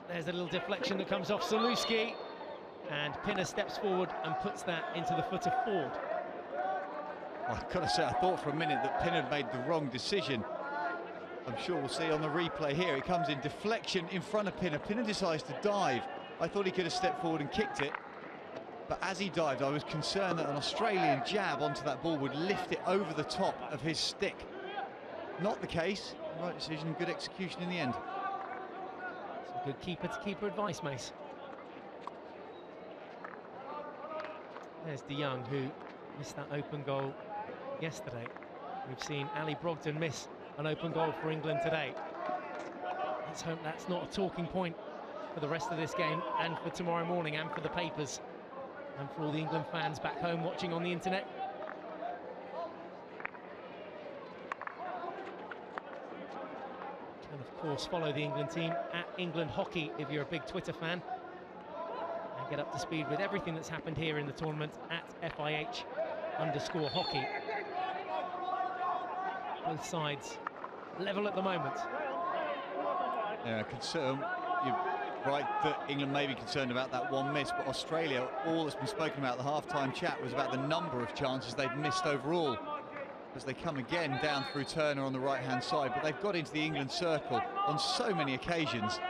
There's a little deflection that comes off Zaluski, and Pinner steps forward and puts that into the foot of Ford. Well, I've got to say, I thought for a minute that Pinner had made the wrong decision. I'm sure we'll see on the replay here. It comes in deflection in front of Pinner. Pinner decides to dive. I thought he could have stepped forward and kicked it. But as he dived, I was concerned that an Australian jab onto that ball would lift it over the top of his stick. Not the case. Right decision, good execution in the end. Some good keeper-to-keeper advice, Mace. There's De Jong, who missed that open goal yesterday. We've seen Ali Brogdon miss an open goal for England today. Let's hope that's not a talking point for the rest of this game, and for tomorrow morning, and for the papers, and for all the England fans back home watching on the internet. And of course follow the England team at England Hockey if you're a big Twitter fan, and get up to speed with everything that's happened here in the tournament at FIH underscore hockey. Both sides level at the moment. Yeah, you're right that England may be concerned about that one miss, but Australia, all that's been spoken about the half-time chat was about the number of chances they've missed overall, as they come again down through Turner on the right-hand side, but they've got into the England circle on so many occasions.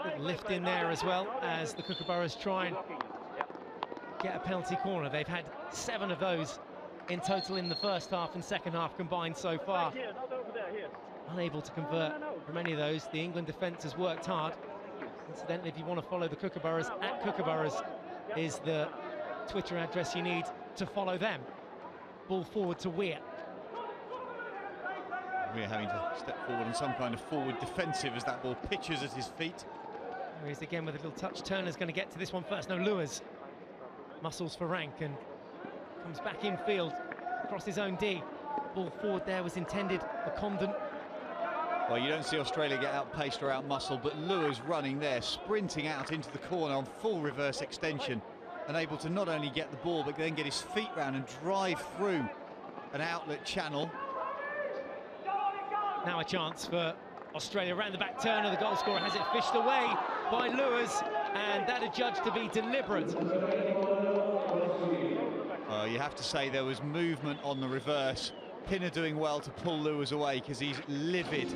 Little lift in there as well as the Kookaburras try and get a penalty corner. They've had 7 of those in total in the first half and second half combined so far. Unable to convert from any of those. The England defence has worked hard. Incidentally, if you want to follow the Kookaburras, @Kookaburras is the Twitter address you need to follow them. Ball forward to Weir. We're having to step forward in some kind of forward defensive as that ball pitches at his feet. There he is again with a little touch. Turner's going to get to this one first. No, Lewis. Muscles for rank and comes back infield across his own D. Ball forward there was intended for Condon. Well, you don't see Australia get outpaced or outmuscled, but Lewis running there, sprinting out into the corner on full reverse extension, and able to not only get the ball, but then get his feet round and drive through an outlet channel. Now a chance for Australia around the back. Turner, the goal scorer, has it fished away by Lewis, and that adjudged to be deliberate. You have to say there was movement on the reverse. Pinner doing well to pull Lewis away because he's livid.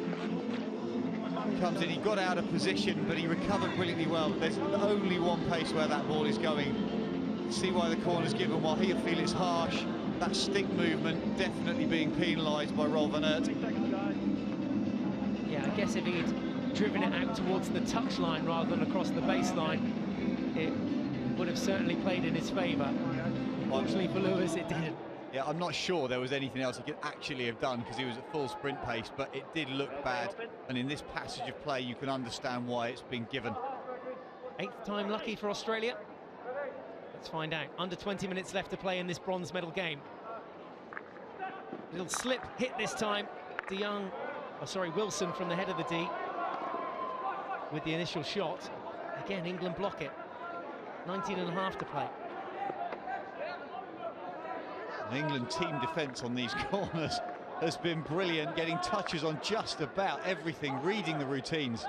Comes in, he got out of position, but he recovered brilliantly well. There's only one pace where that ball is going. See why the corner's given. While he'll feel it's harsh, that stick movement definitely being penalised by Roel van Aert. Yeah, I guess if he'd driven it out towards the touchline rather than across the baseline, it would have certainly played in his favour. Unfortunately for Lewis, it didn't. Yeah, I'm not sure there was anything else he could actually have done because he was at full sprint pace, but it did look bad. And in this passage of play, you can understand why it's been given. 8th time lucky for Australia. Let's find out. Under 20 minutes left to play in this bronze medal game. Little slip hit this time. Wilson from the head of the D with the initial shot. Again, England block it. 19.5 to play. England team defence on these corners has been brilliant, getting touches on just about everything, reading the routines.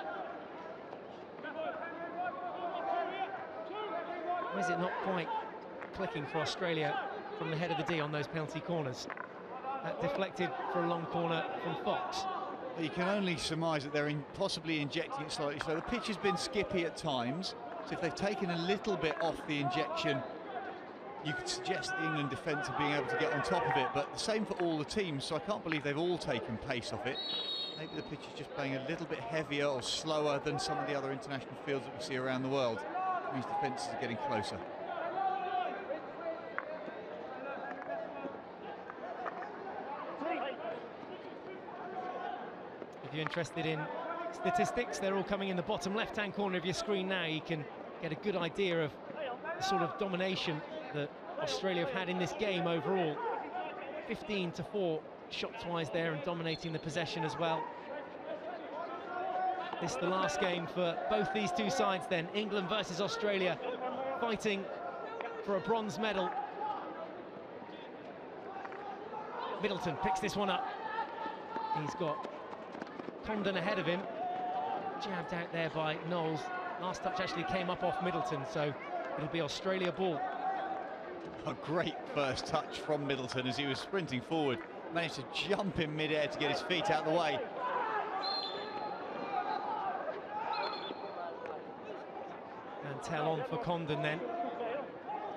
Why is it not quite clicking for Australia from the head of the D on those penalty corners? That deflected for a long corner from Fox. You can only surmise that they're possibly injecting it slightly. So the pitch has been skippy at times. So if they've taken a little bit off the injection, you could suggest the England defence are being able to get on top of it, but the same for all the teams, so I can't believe they've all taken pace off it. Maybe the pitch is just playing a little bit heavier or slower than some of the other international fields that we see around the world. It means defences are getting closer. If you're interested in statistics, they're all coming in the bottom left-hand corner of your screen now. You can get a good idea of the sort of domination that Australia have had in this game overall. 15-4 shots-wise there and dominating the possession as well. This is the last game for both these two sides then. England versus Australia, fighting for a bronze medal. Middleton picks this one up. He's got Condon ahead of him. Jabbed out there by Knowles. Last touch actually came up off Middleton, so it'll be Australia ball. A great first touch from Middleton as he was sprinting forward. Managed to jump in mid-air to get his feet out of the way. And tell on for Condon then.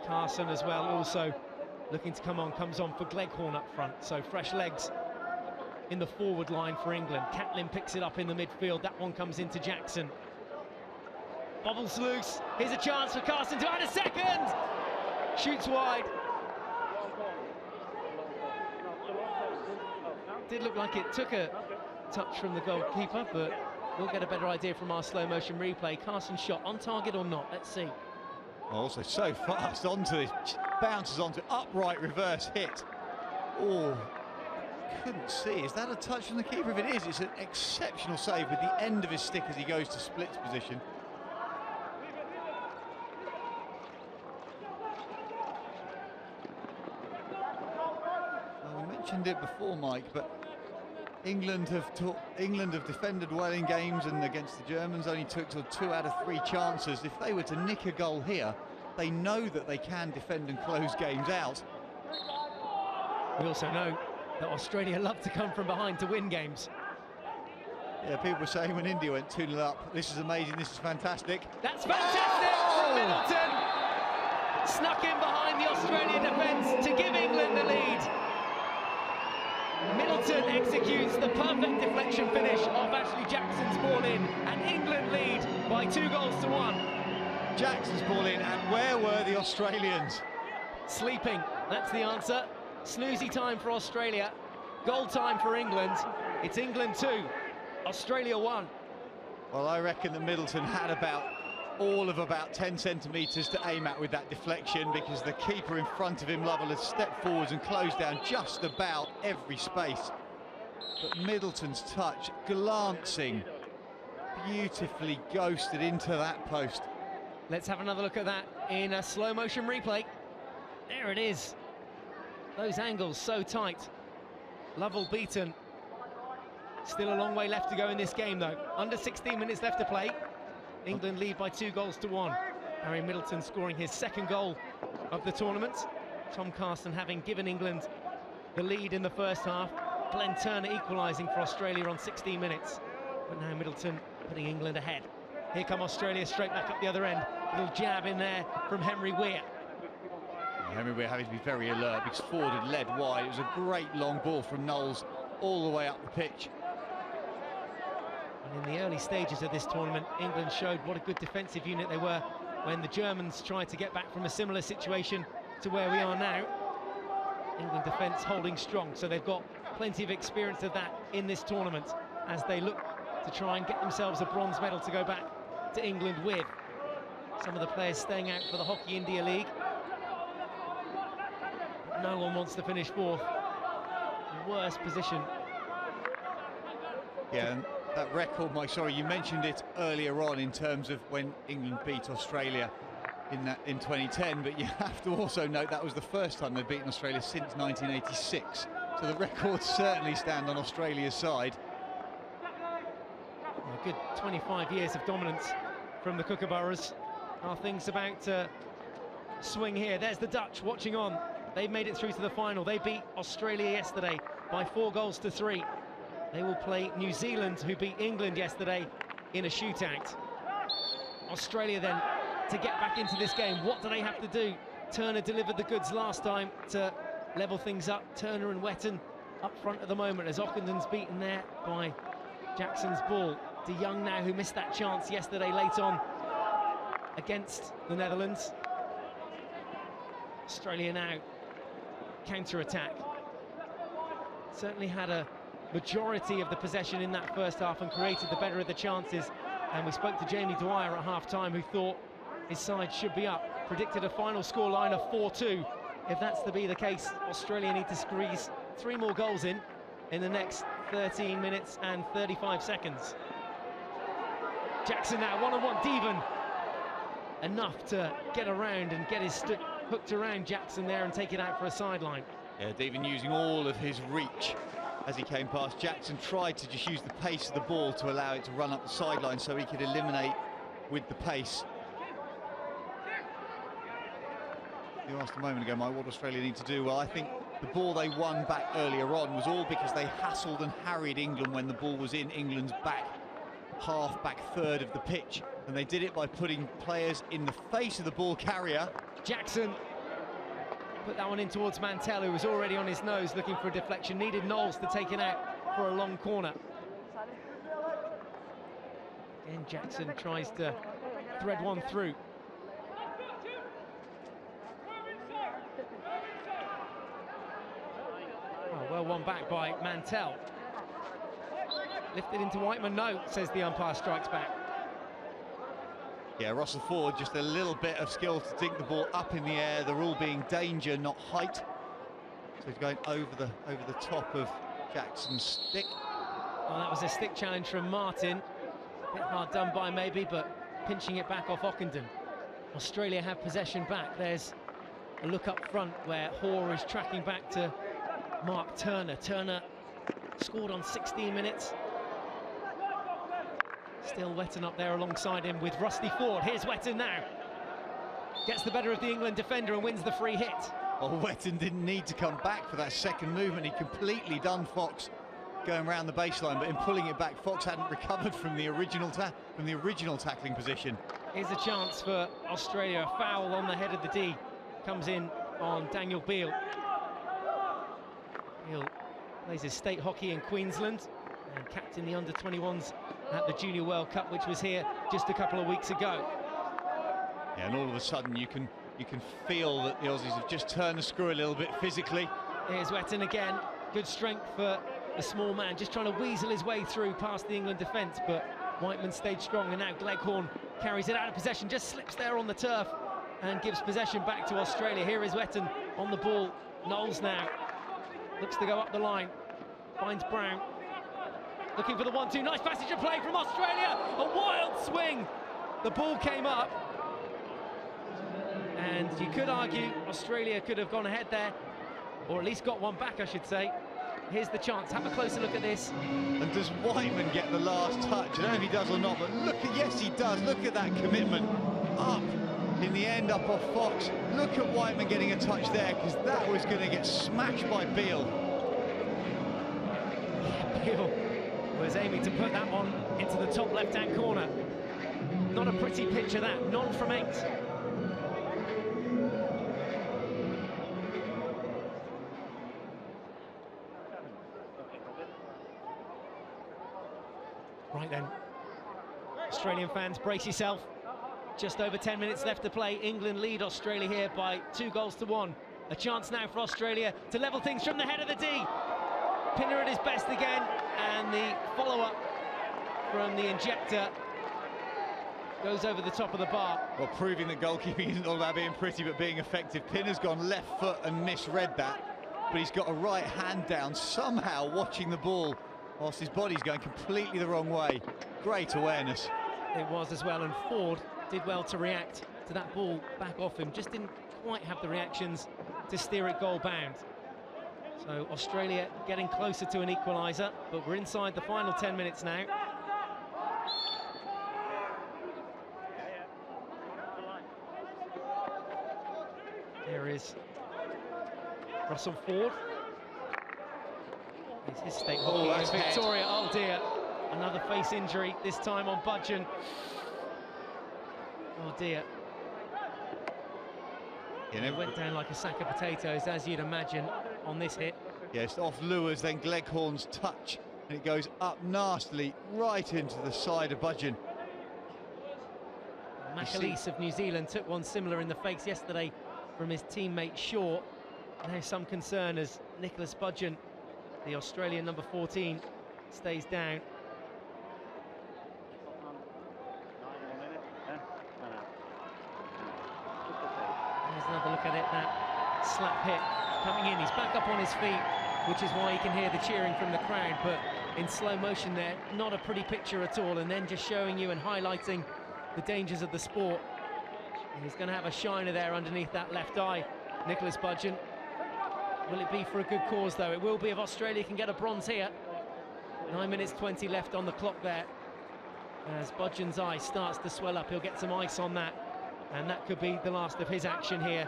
Carson as well, also looking to come on, comes on for Gleghorn up front. So fresh legs in the forward line for England. Catlin picks it up in the midfield. That one comes into Jackson. Bobbles loose. Here's a chance for Carson to add a second. Shoots wide. Did look like it took a touch from the goalkeeper, but we'll get a better idea from our slow motion replay. Carson's shot on target or not? Let's see. Also so fast onto this, bounces onto upright reverse hit. Oh, couldn't see. Is that a touch from the keeper? If it is, it's an exceptional save with the end of his stick as he goes to splits position. mentioned it before, Mike, but England have defended well in games, and against the Germans only took 2 out of 3 chances. If they were to nick a goal here, they know that they can defend and close games out. We also know that Australia love to come from behind to win games. Yeah, people were saying when India went 2-0 up, this is amazing, this is fantastic. That's fantastic from Middleton. Snuck in behind the Australian defence to give England the lead. Middleton executes the perfect deflection finish of Ashley Jackson's ball in, and England lead by 2-1. Jackson's ball in, and where were the Australians? Sleeping, that's the answer. Snoozy time for Australia, goal time for England. It's England 2, Australia 1. Well, I reckon that Middleton had about 10 centimetres to aim at with that deflection, because the keeper in front of him, Lovell, had stepped forwards and closed down just about every space. But Middleton's touch, glancing, beautifully ghosted into that post. Let's have another look at that in a slow motion replay. There it is. Those angles so tight. Lovell beaten. Still a long way left to go in this game, though. Under 16 minutes left to play. England lead by 2-1. Harry Middleton scoring his 2nd goal of the tournament. Tom Carson having given England the lead in the first half. Glenn Turner equalising for Australia on 16 minutes. But now Middleton putting England ahead. Here come Australia straight back up the other end. Little jab in there from Henry Weir. Henry Weir having to be very alert because Ford had led wide. It was a great long ball from Knowles all the way up the pitch. And in the early stages of this tournament, England showed what a good defensive unit they were when the Germans tried to get back from a similar situation to where we are now. England defence holding strong, so they've got plenty of experience of that in this tournament as they look to try and get themselves a bronze medal to go back to England with. Some of the players staying out for the Hockey India League. But no one wants to finish 4th. Worst position. Yeah, and that record, Mike, sorry, you mentioned it earlier on in terms of when England beat Australia in 2010, but you have to also note that was the first time they've beaten Australia since 1986. So the records certainly stand on Australia's side. A good 25 years of dominance from the Kookaburras. Are things about to swing here? There's the Dutch watching on. They've made it through to the final. They beat Australia yesterday by 4-3. They will play New Zealand, who beat England yesterday in a shootout. Australia then to get back into this game. What do they have to do? Turner delivered the goods last time to level things up. Turner and Wetton up front at the moment as Ockenden's beaten there by Jackson's ball. De Jong now, who missed that chance yesterday late on against the Netherlands. Australia now counter-attack. Certainly had a majority of the possession in that first half and created the better of the chances. And we spoke to Jamie Dwyer at half-time, who thought his side should be up. Predicted a final scoreline of 4-2. If that's to be the case, Australia need to squeeze 3 more goals in the next 13 minutes and 35 seconds. Jackson now, one-on-one, Deven. Enough to get around and get his stick hooked around Jackson there and take it out for a sideline. Yeah, Deven using all of his reach as he came past. Jackson tried to just use the pace of the ball to allow it to run up the sideline so he could eliminate with the pace. You asked a moment ago, Mike, what Australia need to do? Well, I think the ball they won back earlier on was all because they hassled and harried England when the ball was in England's back half, back third of the pitch. And they did it by putting players in the face of the ball carrier. Jackson put that one in towards Mantell, who was already on his nose looking for a deflection. Needed Knowles to take it out for a long corner. Again, Jackson tries to thread one through. Oh, well won back by Mantell. Lifted into Whiteman, no, says the umpire, strikes back. Yeah, Russell Ford, just a little bit of skill to dink the ball up in the air, the rule being danger, not height. So he's going over the top of Jackson's stick. Well, that was a stick challenge from Martin. A bit hard done by maybe, but pinching it back off Ockenden. Australia have possession back. There's a look up front where Hoare is tracking back to Mark Turner. Turner scored on 16 minutes. Still Wetton up there alongside him with Rusty Ford. Here's Wetton now. Gets the better of the England defender and wins the free hit. Well, Wetton didn't need to come back for that second movement. He completely done Fox going around the baseline, but in pulling it back, Fox hadn't recovered from the original tackling position. Here's a chance for Australia. A foul on the head of the D comes in on Daniel Beale. Beale plays his state hockey in Queensland and captained the under-21s at the Junior World Cup, which was here just a couple of weeks ago. Yeah, and all of a sudden you can feel that the Aussies have just turned the screw a little bit physically. Here's Wetton again. Good strength for the small man, just trying to weasel his way through past the England defence, but Whiteman stayed strong, and now Gleghorn carries it out of possession, just slips there on the turf and gives possession back to Australia. Here is Wetton on the ball. Knowles now looks to go up the line, finds Brown, looking for the 1-2. Nice passage of play from Australia, a wild swing. The ball came up, and you could argue Australia could have gone ahead there, or at least got one back, I should say. Here's the chance. Have a closer look at this. And does Whiteman get the last touch? I don't know if he does or not, but look at, yes he does. Look at that commitment. Up in the end, up off Fox. Look at Whiteman getting a touch there, because that was going to get smashed by Beale. Yeah, Beale was aiming to put that one into the top left-hand corner. Not a pretty picture that. None from 8. Right then, Australian fans, brace yourself. Just over 10 minutes left to play. England lead Australia here by 2-1. A chance now for Australia to level things from the head of the D. Pinner at his best again, and the follow-up from the injector goes over the top of the bar. Well, proving that goalkeeping isn't all about being pretty, but being effective. Pinner's gone left foot and misread that, but he's got a right hand down, somehow watching the ball whilst his body's going completely the wrong way. Great awareness. It was as well, and Ford did well to react to that ball back off him. Just didn't quite have the reactions to steer it goal bound. So Australia getting closer to an equaliser, but we're inside the final 10 minutes now. There is Russell Ford. It's his state hockey against Victoria. Oh dear, another face injury, this time on Budgeon. Oh dear. It went down like a sack of potatoes, as you'd imagine, on this hit. Yes, off Lewis, then Gleghorn's touch, and it goes up nastily right into the side of Budgeon. McAleese of New Zealand took one similar in the face yesterday from his teammate Shaw. Now some concern as Nicholas Budgeon, the Australian number 14, stays down. There's another look at it, that slap hit coming in. He's back up on his feet, which is why you can hear the cheering from the crowd, but in slow motion there, not a pretty picture at all, and then just showing you and highlighting the dangers of the sport. And he's going to have a shiner there underneath that left eye, Nicholas Budgeon. Will it be for a good cause, though? It will be if Australia can get a bronze here. 9 minutes 20 left on the clock there. As Budgeon's eye starts to swell up, he'll get some ice on that, and that could be the last of his action here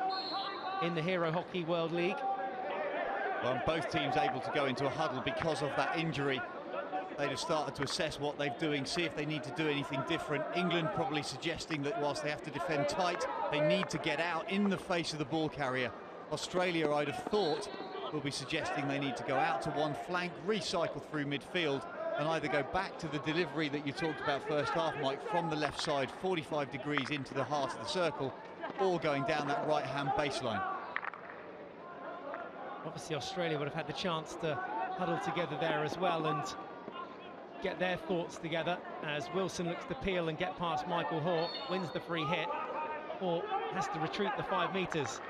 in the Hero Hockey World League. Well, both teams able to go into a huddle because of that injury. They'd have started to assess what they're doing, see if they need to do anything different. England probably suggesting that whilst they have to defend tight, they need to get out in the face of the ball carrier. Australia, I'd have thought, will be suggesting they need to go out to one flank, recycle through midfield, and either go back to the delivery that you talked about first half, Mike, from the left side, 45 degrees into the heart of the circle, or going down that right-hand baseline. Obviously, Australia would have had the chance to huddle together there as well and get their thoughts together as Wilson looks to peel and get past Michael Hoare, wins the free hit. Hoare has to retreat the 5 metres.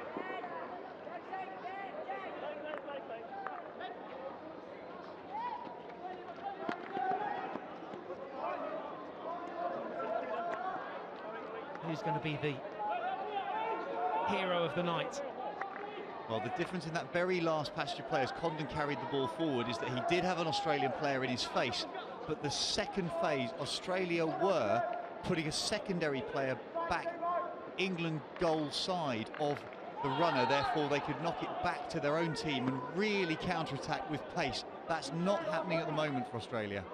Who's going to be the hero of the night? Well, the difference in that very last passage of play as Condon carried the ball forward is that he did have an Australian player in his face, but the second phase, Australia were putting a secondary player back England goal side of the runner, therefore they could knock it back to their own team and really counter-attack with pace. That's not happening at the moment for Australia.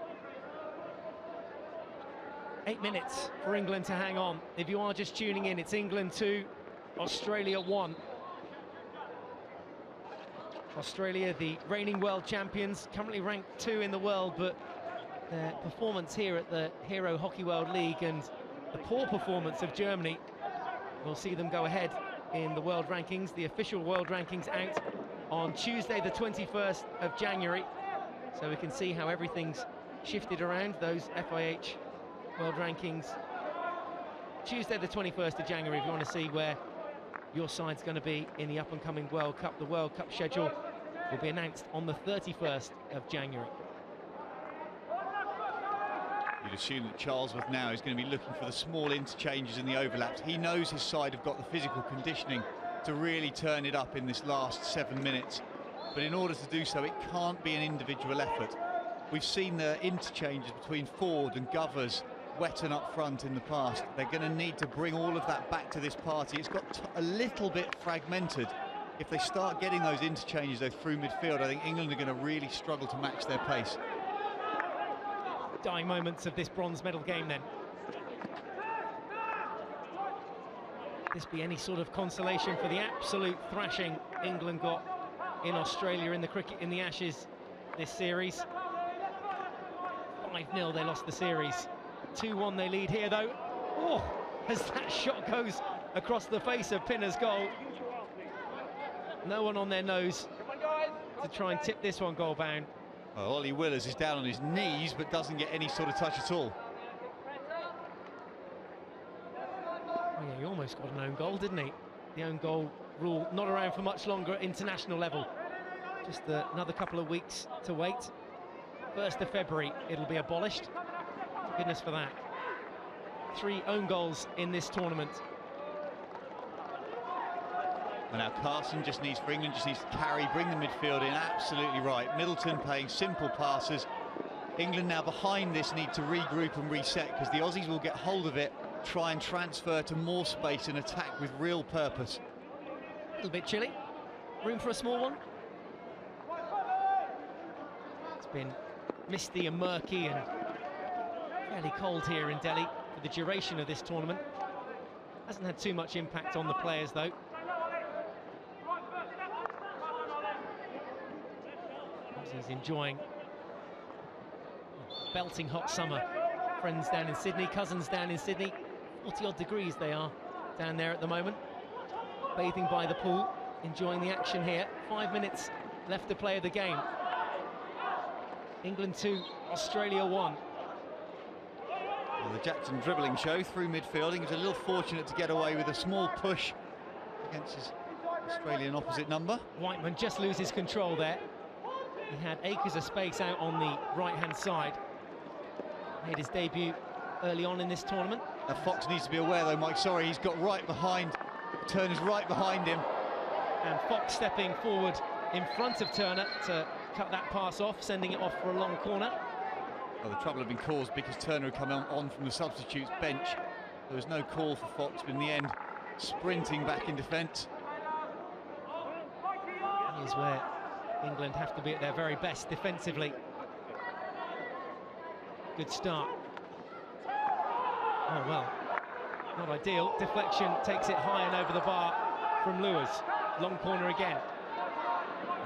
8 minutes for England to hang on. If you are just tuning in, it's England 2, Australia 1. Australia, the reigning world champions, currently ranked 2 in the world, but their performance here at the Hero Hockey World League and the poor performance of Germany will see them go ahead in the world rankings. The official world rankings out on Tuesday the 21st of January, so we can see how everything's shifted around. Those FIH world rankings Tuesday the 21st of January, if you want to see where your side's going to be in the up-and-coming World Cup. The World Cup schedule will be announced on the 31st of January. You'd assume that Charlesworth now is going to be looking for the small interchanges and the overlaps. He knows his side have got the physical conditioning to really turn it up in this last 7 minutes. But in order to do so, it can't be an individual effort. We've seen the interchanges between Ford and Govers, Wetton up front in the past. They're going to need to bring all of that back to this party. It's got a little bit fragmented. If they start getting those interchanges though through midfield, I think England are going to really struggle to match their pace. Dying moments of this bronze medal game then. This be any sort of consolation for the absolute thrashing England got in Australia in the cricket in the Ashes this series. 5-0 they lost the series. 2-1 they lead here though. Oh, as that shot goes across the face of Pinner's goal. No one on their nose to try and tip this one goal bound. Well, Ollie Willers is down on his knees but doesn't get any sort of touch at all. Oh yeah, he almost got an own goal, didn't he? The own goal rule not around for much longer at international level. Just another couple of weeks to wait. 1st of February it'll be abolished. Goodness for that. 3 own goals in this tournament. And now Carson just needs, for England, just needs to carry, bring the midfield in, absolutely right. Middleton playing simple passes. England now behind this need to regroup and reset because the Aussies will get hold of it, try and transfer to more space and attack with real purpose. A little bit chilly. Room for a small one. It's been misty and murky and fairly cold here in Delhi for the duration of this tournament. Hasn't had too much impact on the players though. He's enjoying a belting hot summer. Friends down in Sydney, cousins down in Sydney. 40-odd degrees they are down there at the moment. Bathing by the pool, enjoying the action here. 5 minutes left to play of the game. England 2, Australia 1. Well, the Jackson dribbling show through midfield. He was a little fortunate to get away with a small push against his Australian opposite number. Whiteman just loses control there. He had acres of space out on the right-hand side. Made his debut early on in this tournament. Now Fox needs to be aware though, Mike, sorry, he's got right behind, Turner's right behind him. And Fox stepping forward in front of Turner to cut that pass off, sending it off for a long corner. Well, the trouble had been caused because Turner had come on from the substitutes bench. There was no call for Fox, but in the end, sprinting back in defence. Here's where England have to be at their very best defensively. Good start. Oh well, not ideal. Deflection takes it high and over the bar from Lewis. Long corner again.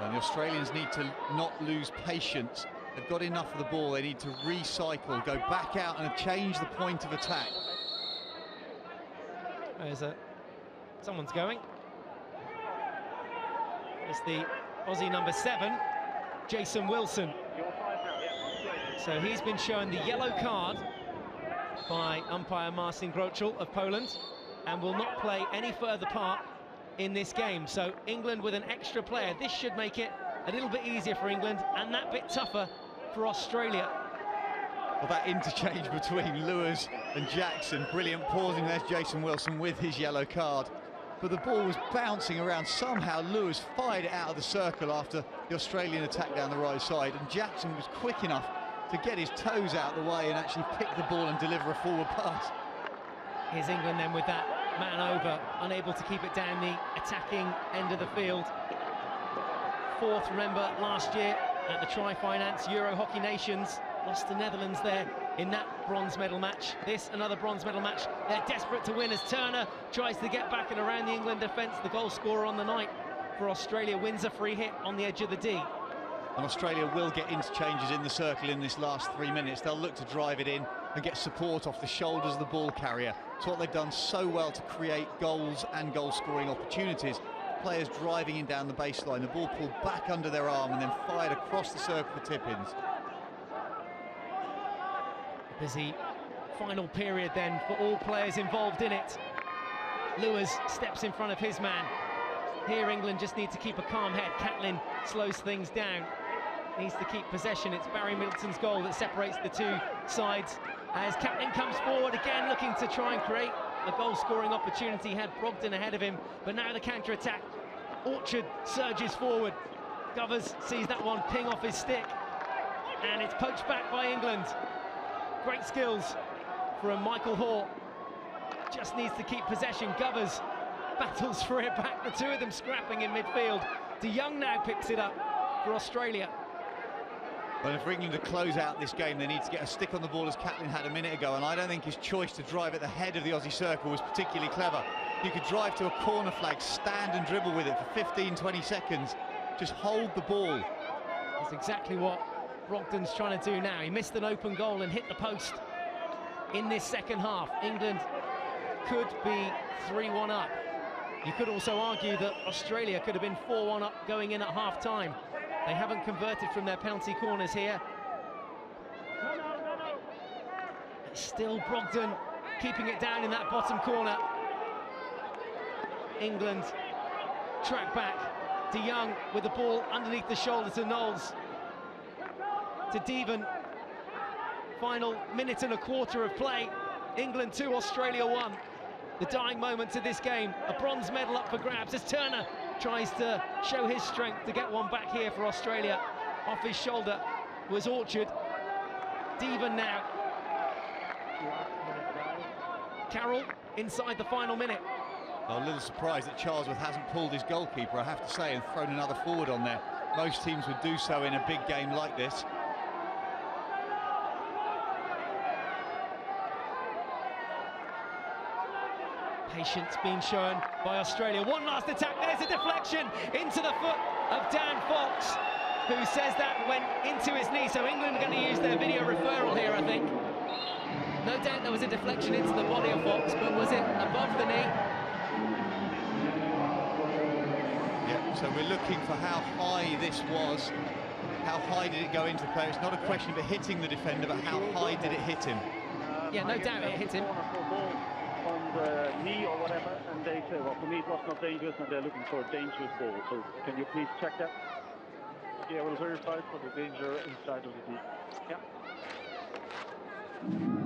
And the Australians need to not lose patience. They've got enough of the ball. They need to recycle, go back out and change the point of attack. There's someone's going. It's the Aussie number 7, Jason Wilson. So he's been shown the yellow card by umpire Marcin Grochel of Poland and will not play any further part in this game. So England with an extra player. This should make it a little bit easier for England and that bit tougher for Australia. Well, that interchange between Lewis and Jackson, brilliant pausing. There's Jason Wilson with his yellow card. but the ball was bouncing around. Somehow Lewis fired it out of the circle after the Australian attack down the right side, and Jackson was quick enough to get his toes out of the way and actually pick the ball and deliver a forward pass. Here's England then with that man over, unable to keep it down the attacking end of the field. Fourth, remember, last year at the Tri-Finance Euro Hockey Nations, lost to Netherlands there in that bronze medal match. This, another bronze medal match. They're desperate to win as Turner tries to get back and around the England defence. The goal scorer on the night for Australia wins a free hit on the edge of the D. And Australia will get interchanges in the circle in this last 3 minutes. They'll look to drive it in and get support off the shoulders of the ball carrier. It's what they've done so well to create goals and goal-scoring opportunities. Players driving in down the baseline, the ball pulled back under their arm and then fired across the circle for tip-ins. Busy final period then for all players involved in it. Lewis steps in front of his man. Here England just need to keep a calm head. Catlin slows things down. Needs to keep possession. It's Barry Middleton's goal that separates the two sides. As Catlin comes forward again, looking to try and create a goal-scoring opportunity. Had Brogdon ahead of him, but now the counter-attack. Orchard surges forward. Govers sees that one ping off his stick, and it's poached back by England. Great skills from Michael Hall. Just needs to keep possession. Govers battles for it back. The two of them scrapping in midfield. De Jong now picks it up for Australia. Well, for England to close out this game, they need to get a stick on the ball as Catlin had a minute ago, and I don't think his choice to drive at the head of the Aussie circle was particularly clever. You could drive to a corner flag, stand and dribble with it for 15-20 seconds, just hold the ball. That's exactly what Brogdon's trying to do now. He missed an open goal and hit the post in this second half. England could be 3-1 up. You could also argue that Australia could have been 4-1 up going in at half-time. They haven't converted from their penalty corners here. It's still Brogdon keeping it down in that bottom corner. England track back. De Jong with the ball underneath the shoulder to Knowles. To Devon. Final minute and a quarter of play. England 2, Australia 1. The dying moments of this game. A bronze medal up for grabs as Turner tries to show his strength to get one back here for Australia. Off his shoulder was Orchard. Devon now. Carroll inside the final minute. I'm a little surprised that Charlesworth hasn't pulled his goalkeeper, I have to say, and thrown another forward on there. Most teams would do so in a big game like this. Patience being shown by Australia. One last attack. There's a deflection into the foot of Dan Fox, who says that went into his knee. So England are going to use their video referral here, I think. No doubt there was a deflection into the body of Fox, but was it above the knee? Yeah, so we're looking for how high this was. How high did it go into the player? It's not a question of it hitting the defender, but how high did it hit him? Yeah, no doubt it hit him. On the knee or whatever, and they say, well, for me it was not dangerous, and they're looking for a dangerous ball. So can you please check that? Yeah, we'll verify for the danger inside of the knee. Yeah.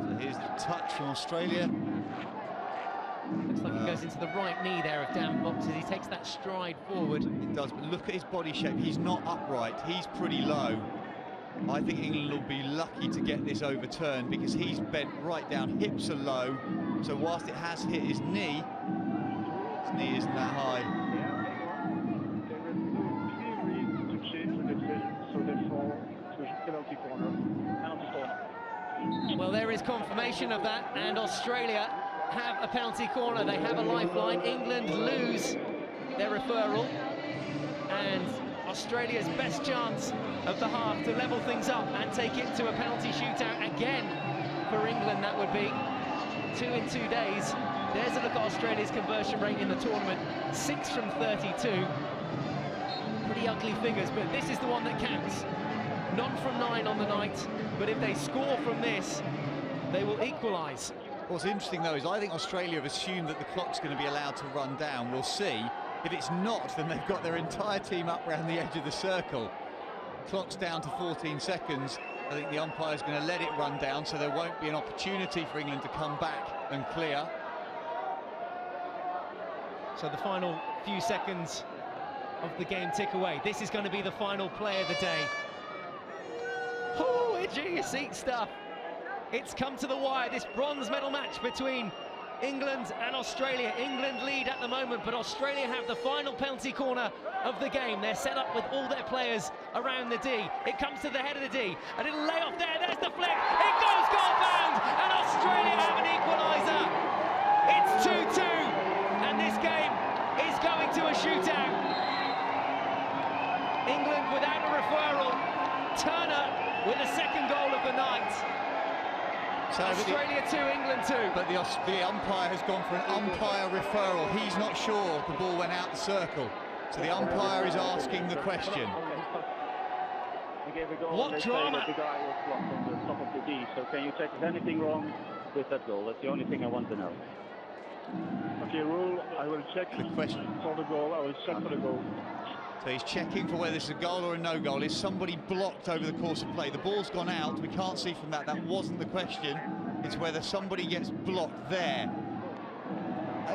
So here's the touch from Australia. Looks like he goes into the right knee there of Dan Fox as he takes that stride forward. It does, but look at his body shape. He's not upright. He's pretty low. I think England will be lucky to get this overturned because he's bent right down. Hips are low. So whilst it has hit his knee isn't that high. There is no clear reason to change the decision, so they fall to penalty corner. Well, there is confirmation of that, and Australia have a penalty corner. They have a lifeline. England lose their referral, and Australia's best chance of the half to level things up and take it to a penalty shootout again for England. That would be 2 in 2 days. There's a look at Australia's conversion rate in the tournament, 6 from 32. Pretty ugly figures, but this is the one that counts. None from 9 on the night, but if they score from this, they will equalise. What's interesting though is I think Australia have assumed that the clock's going to be allowed to run down. We'll see. If it's not, then they've got their entire team up around the edge of the circle. Clock's down to 14 seconds. I think the umpire's going to let it run down, so there won't be an opportunity for England to come back and clear. So the final few seconds of the game tick away. This is going to be the final play of the day. Oh, edge of your seat stuff. It's come to the wire, this bronze medal match between England and Australia. England lead at the moment, but Australia have the final penalty corner of the game. They're set up with all their players around the D. It comes to the head of the D. A little layoff there, there's the flick. It goes goal bound, and Australia have an equaliser. It's 2-2, and this game is going to a shootout. England without a referral. Turner with the second goal of the night. So Australia 2, England 2. But the umpire has gone for an umpire referral. He's not sure the ball went out the circle. So the umpire is asking the question. What drama! The guy was blocked on the top of the D. So can you check if anything wrong with that goal? That's the only thing I want to know. Okay, rule. I will check The question. for the goal. I will check for the goal. So he's checking for whether it's a goal or a no goal. Is somebody blocked over the course of play? The ball's gone out. We can't see from that. That wasn't the question. It's whether somebody gets blocked there.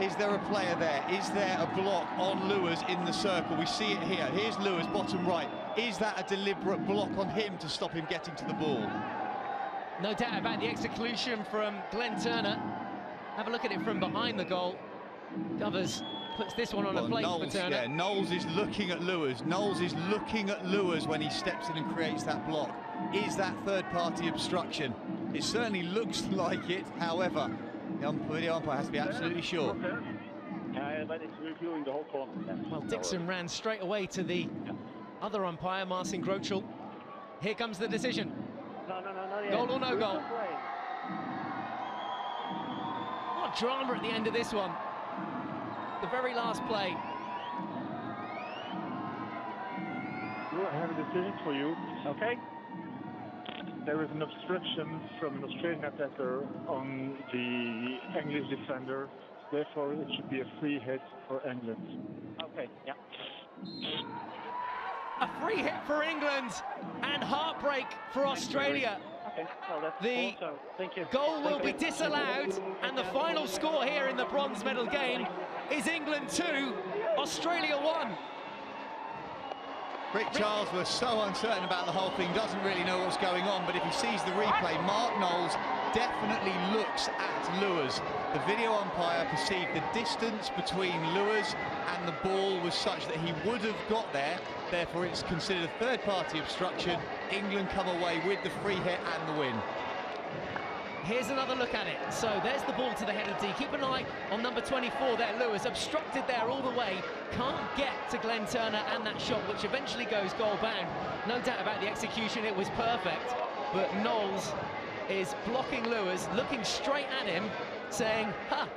Is there a player there? Is there a block on Lewis in the circle? We see it here. Here's Lewis, bottom right. Is that a deliberate block on him to stop him getting to the ball? No doubt about the execution from Glenn Turner. Have a look at it from behind the goal. Covers. Puts this one on a plate Knowles, for Turner. yeah, Knowles is looking at Lewis. Knowles is looking at Lewis when he steps in and creates that block. Is that third-party obstruction? It certainly looks like it. However, the video umpire has to be absolutely sure. But it's reviewing the whole corner. Well, Dixon ran straight away to the other umpire, Marcin Grochel. Here comes the decision. No, Goal or no goal? What drama at the end of this one. The very last play. I have a decision for you. Okay. There is an obstruction from an Australian attacker on the English defender. Therefore, it should be a free hit for England. Okay, yeah. A free hit for England and heartbreak for Australia. Okay, well, that's The also, thank you. goal will be disallowed, and the final score here in the bronze medal game is England 2, Australia 1. Rick Charles was so uncertain about the whole thing, doesn't really know what's going on, but if he sees the replay, Mark Knowles definitely looks at Lewis. The video umpire perceived the distance between Lewis and the ball was such that he would have got there, therefore it's considered a third-party obstruction. England come away with the free hit and the win. Here's another look at it. So there's the ball to the head of D. Keep an eye on number 24 there, Lewis, obstructed there all the way. Can't get to Glenn Turner and that shot, which eventually goes goal bound. No doubt about the execution, it was perfect. But Knowles is blocking Lewis, looking straight at him, saying, ha!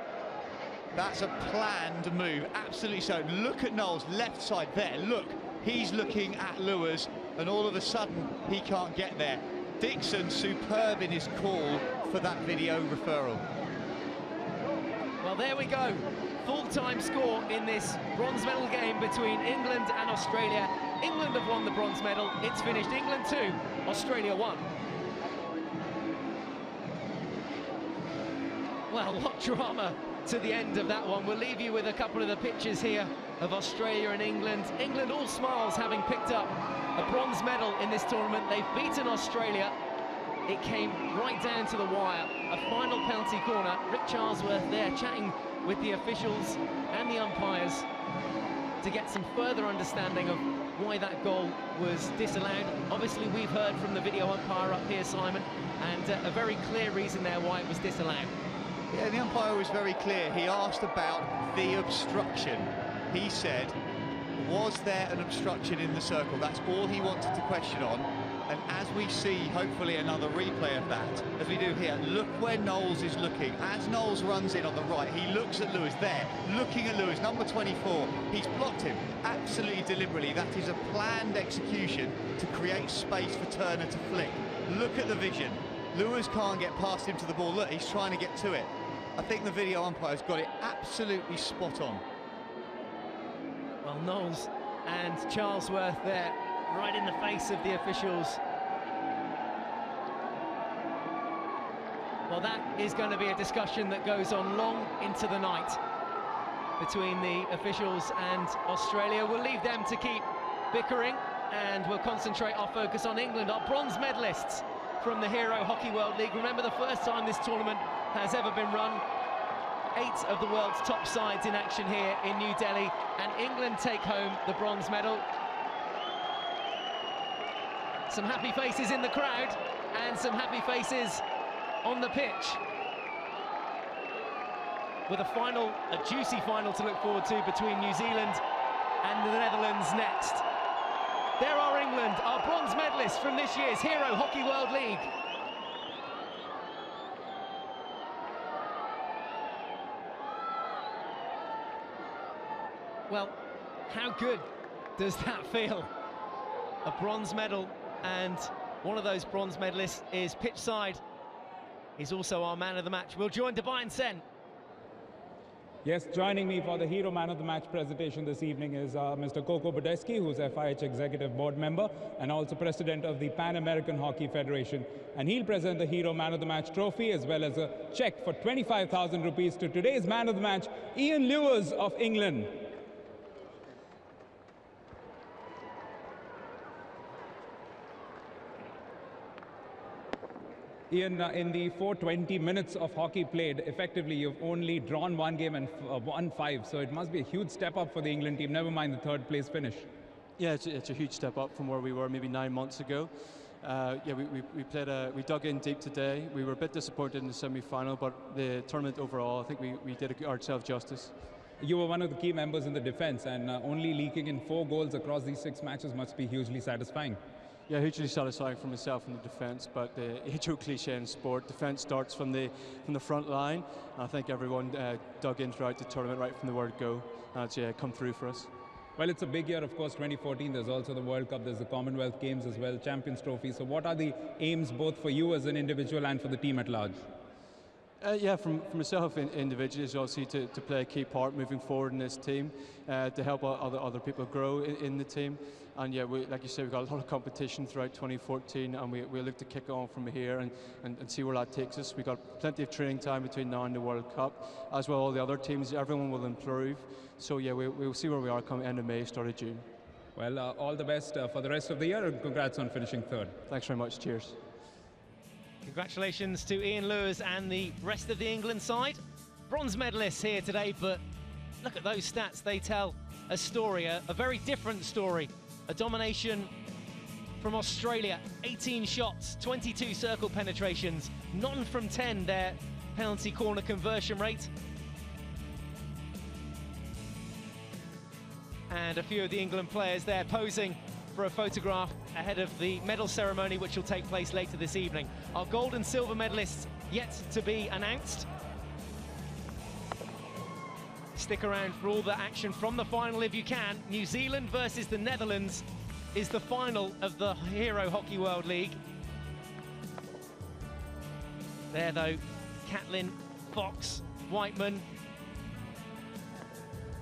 That's a planned move, absolutely so. Look at Knowles, left side there, look. He's looking at Lewis, and all of a sudden, he can't get there. Dixon superb in his call for that video referral. Well, there we go. Full-time score in this bronze medal game between England and Australia. England have won the bronze medal. It's finished England 2, Australia 1. Well, what drama to the end of that one. We'll leave you with a couple of the pictures here of Australia and England. England all smiles, having picked up a bronze medal in this tournament. They've beaten Australia. It came right down to the wire. A final penalty corner. Rick Charlesworth there chatting with the officials and the umpires to get some further understanding of why that goal was disallowed. Obviously, we've heard from the video umpire up here, Simon, and a very clear reason there why it was disallowed. Yeah, the umpire was very clear. He asked about the obstruction. He said, was there an obstruction in the circle? That's all he wanted to question on. And as we see, hopefully, another replay of that, as we do here, look where Knowles is looking. As Knowles runs in on the right, he looks at Lewis there, looking at Lewis, number 24. He's blocked him absolutely deliberately. That is a planned execution to create space for Turner to flick. Look at the vision. Lewis can't get past him to the ball. Look, he's trying to get to it. I think the video umpire's got it absolutely spot on. Well, Knowles and Charlesworth there, right in the face of the officials. Well, that is going to be a discussion that goes on long into the night. between the officials and Australia. We'll leave them to keep bickering, and we'll concentrate our focus on England, our bronze medalists from the Hero Hockey World League. Remember, the first time this tournament has ever been run. 8 of the world's top sides in action here in New Delhi, and England take home the bronze medal. Some happy faces in the crowd and some happy faces on the pitch, with a juicy final to look forward to between New Zealand and the Netherlands next. There are England, our bronze medalists from this year's Hero Hockey World League. Well, how good does that feel? A bronze medal, and one of those bronze medalists is pitch side. He's also our man of the match. We'll join Dubai and Sen. Yes, joining me for the Hero Man of the Match presentation this evening is Mr. Coco Bodeski, who's FIH Executive Board Member and also President of the Pan American Hockey Federation. And he'll present the Hero Man of the Match trophy as well as a check for 25,000 rupees to today's Man of the Match, Ian Lewis of England. Ian, in the 420 minutes of hockey played, effectively you've only drawn 1 game and won 5, so it must be a huge step up for the England team, never mind the 3rd place finish. Yeah, it's a huge step up from where we were maybe 9 months ago. Yeah, we dug in deep today. We were a bit disappointed in the semi-final, but the tournament overall, I think we did ourselves justice. You were one of the key members in the defense, and only leaking in 4 goals across these 6 matches must be hugely satisfying. Yeah, hugely satisfying for myself in the defence, but the age-old cliche in sport, defence starts from the front line. And I think everyone dug in throughout the tournament right from the word go, and it's come through for us. Well, it's a big year, of course, 2014. There's also the World Cup, there's the Commonwealth Games as well, Champions Trophy. So what are the aims both for you as an individual and for the team at large? Yeah, for myself individually, is obviously to play a key part moving forward in this team, to help other people grow in the team. And yeah, like you said, we've got a lot of competition throughout 2014, and we look to kick on from here and see where that takes us. We've got plenty of training time between now and the World Cup, as well all the other teams. Everyone will improve. So yeah, we'll see where we are come end of May, start of June. Well, all the best for the rest of the year, and congrats on finishing 3rd. Thanks very much. Cheers. Congratulations to Ian Lewis and the rest of the England side. Bronze medalists here today, but look at those stats. They tell a story, a very different story. A domination from Australia, 18 shots, 22 circle penetrations, none from 10 their penalty corner conversion rate. And a few of the England players there posing for a photograph ahead of the medal ceremony, which will take place later this evening. Our gold and silver medalists yet to be announced. Stick around for all the action from the final if you can. New Zealand versus the Netherlands is the final of the Hero Hockey World League. There though, Catlin, Fox, Whiteman,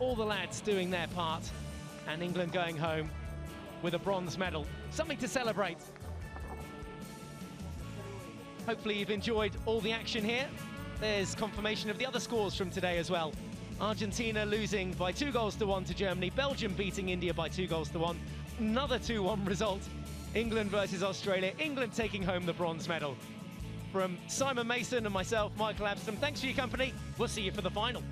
all the lads doing their part, and England going home with a bronze medal. Something to celebrate. Hopefully you've enjoyed all the action here. There's confirmation of the other scores from today as well. Argentina losing by 2-1 to Germany. Belgium beating India by 2-1. Another 2-1 result. England versus Australia. England taking home the bronze medal. From Simon Mason and myself, Michael Abston, thanks for your company. We'll see you for the final.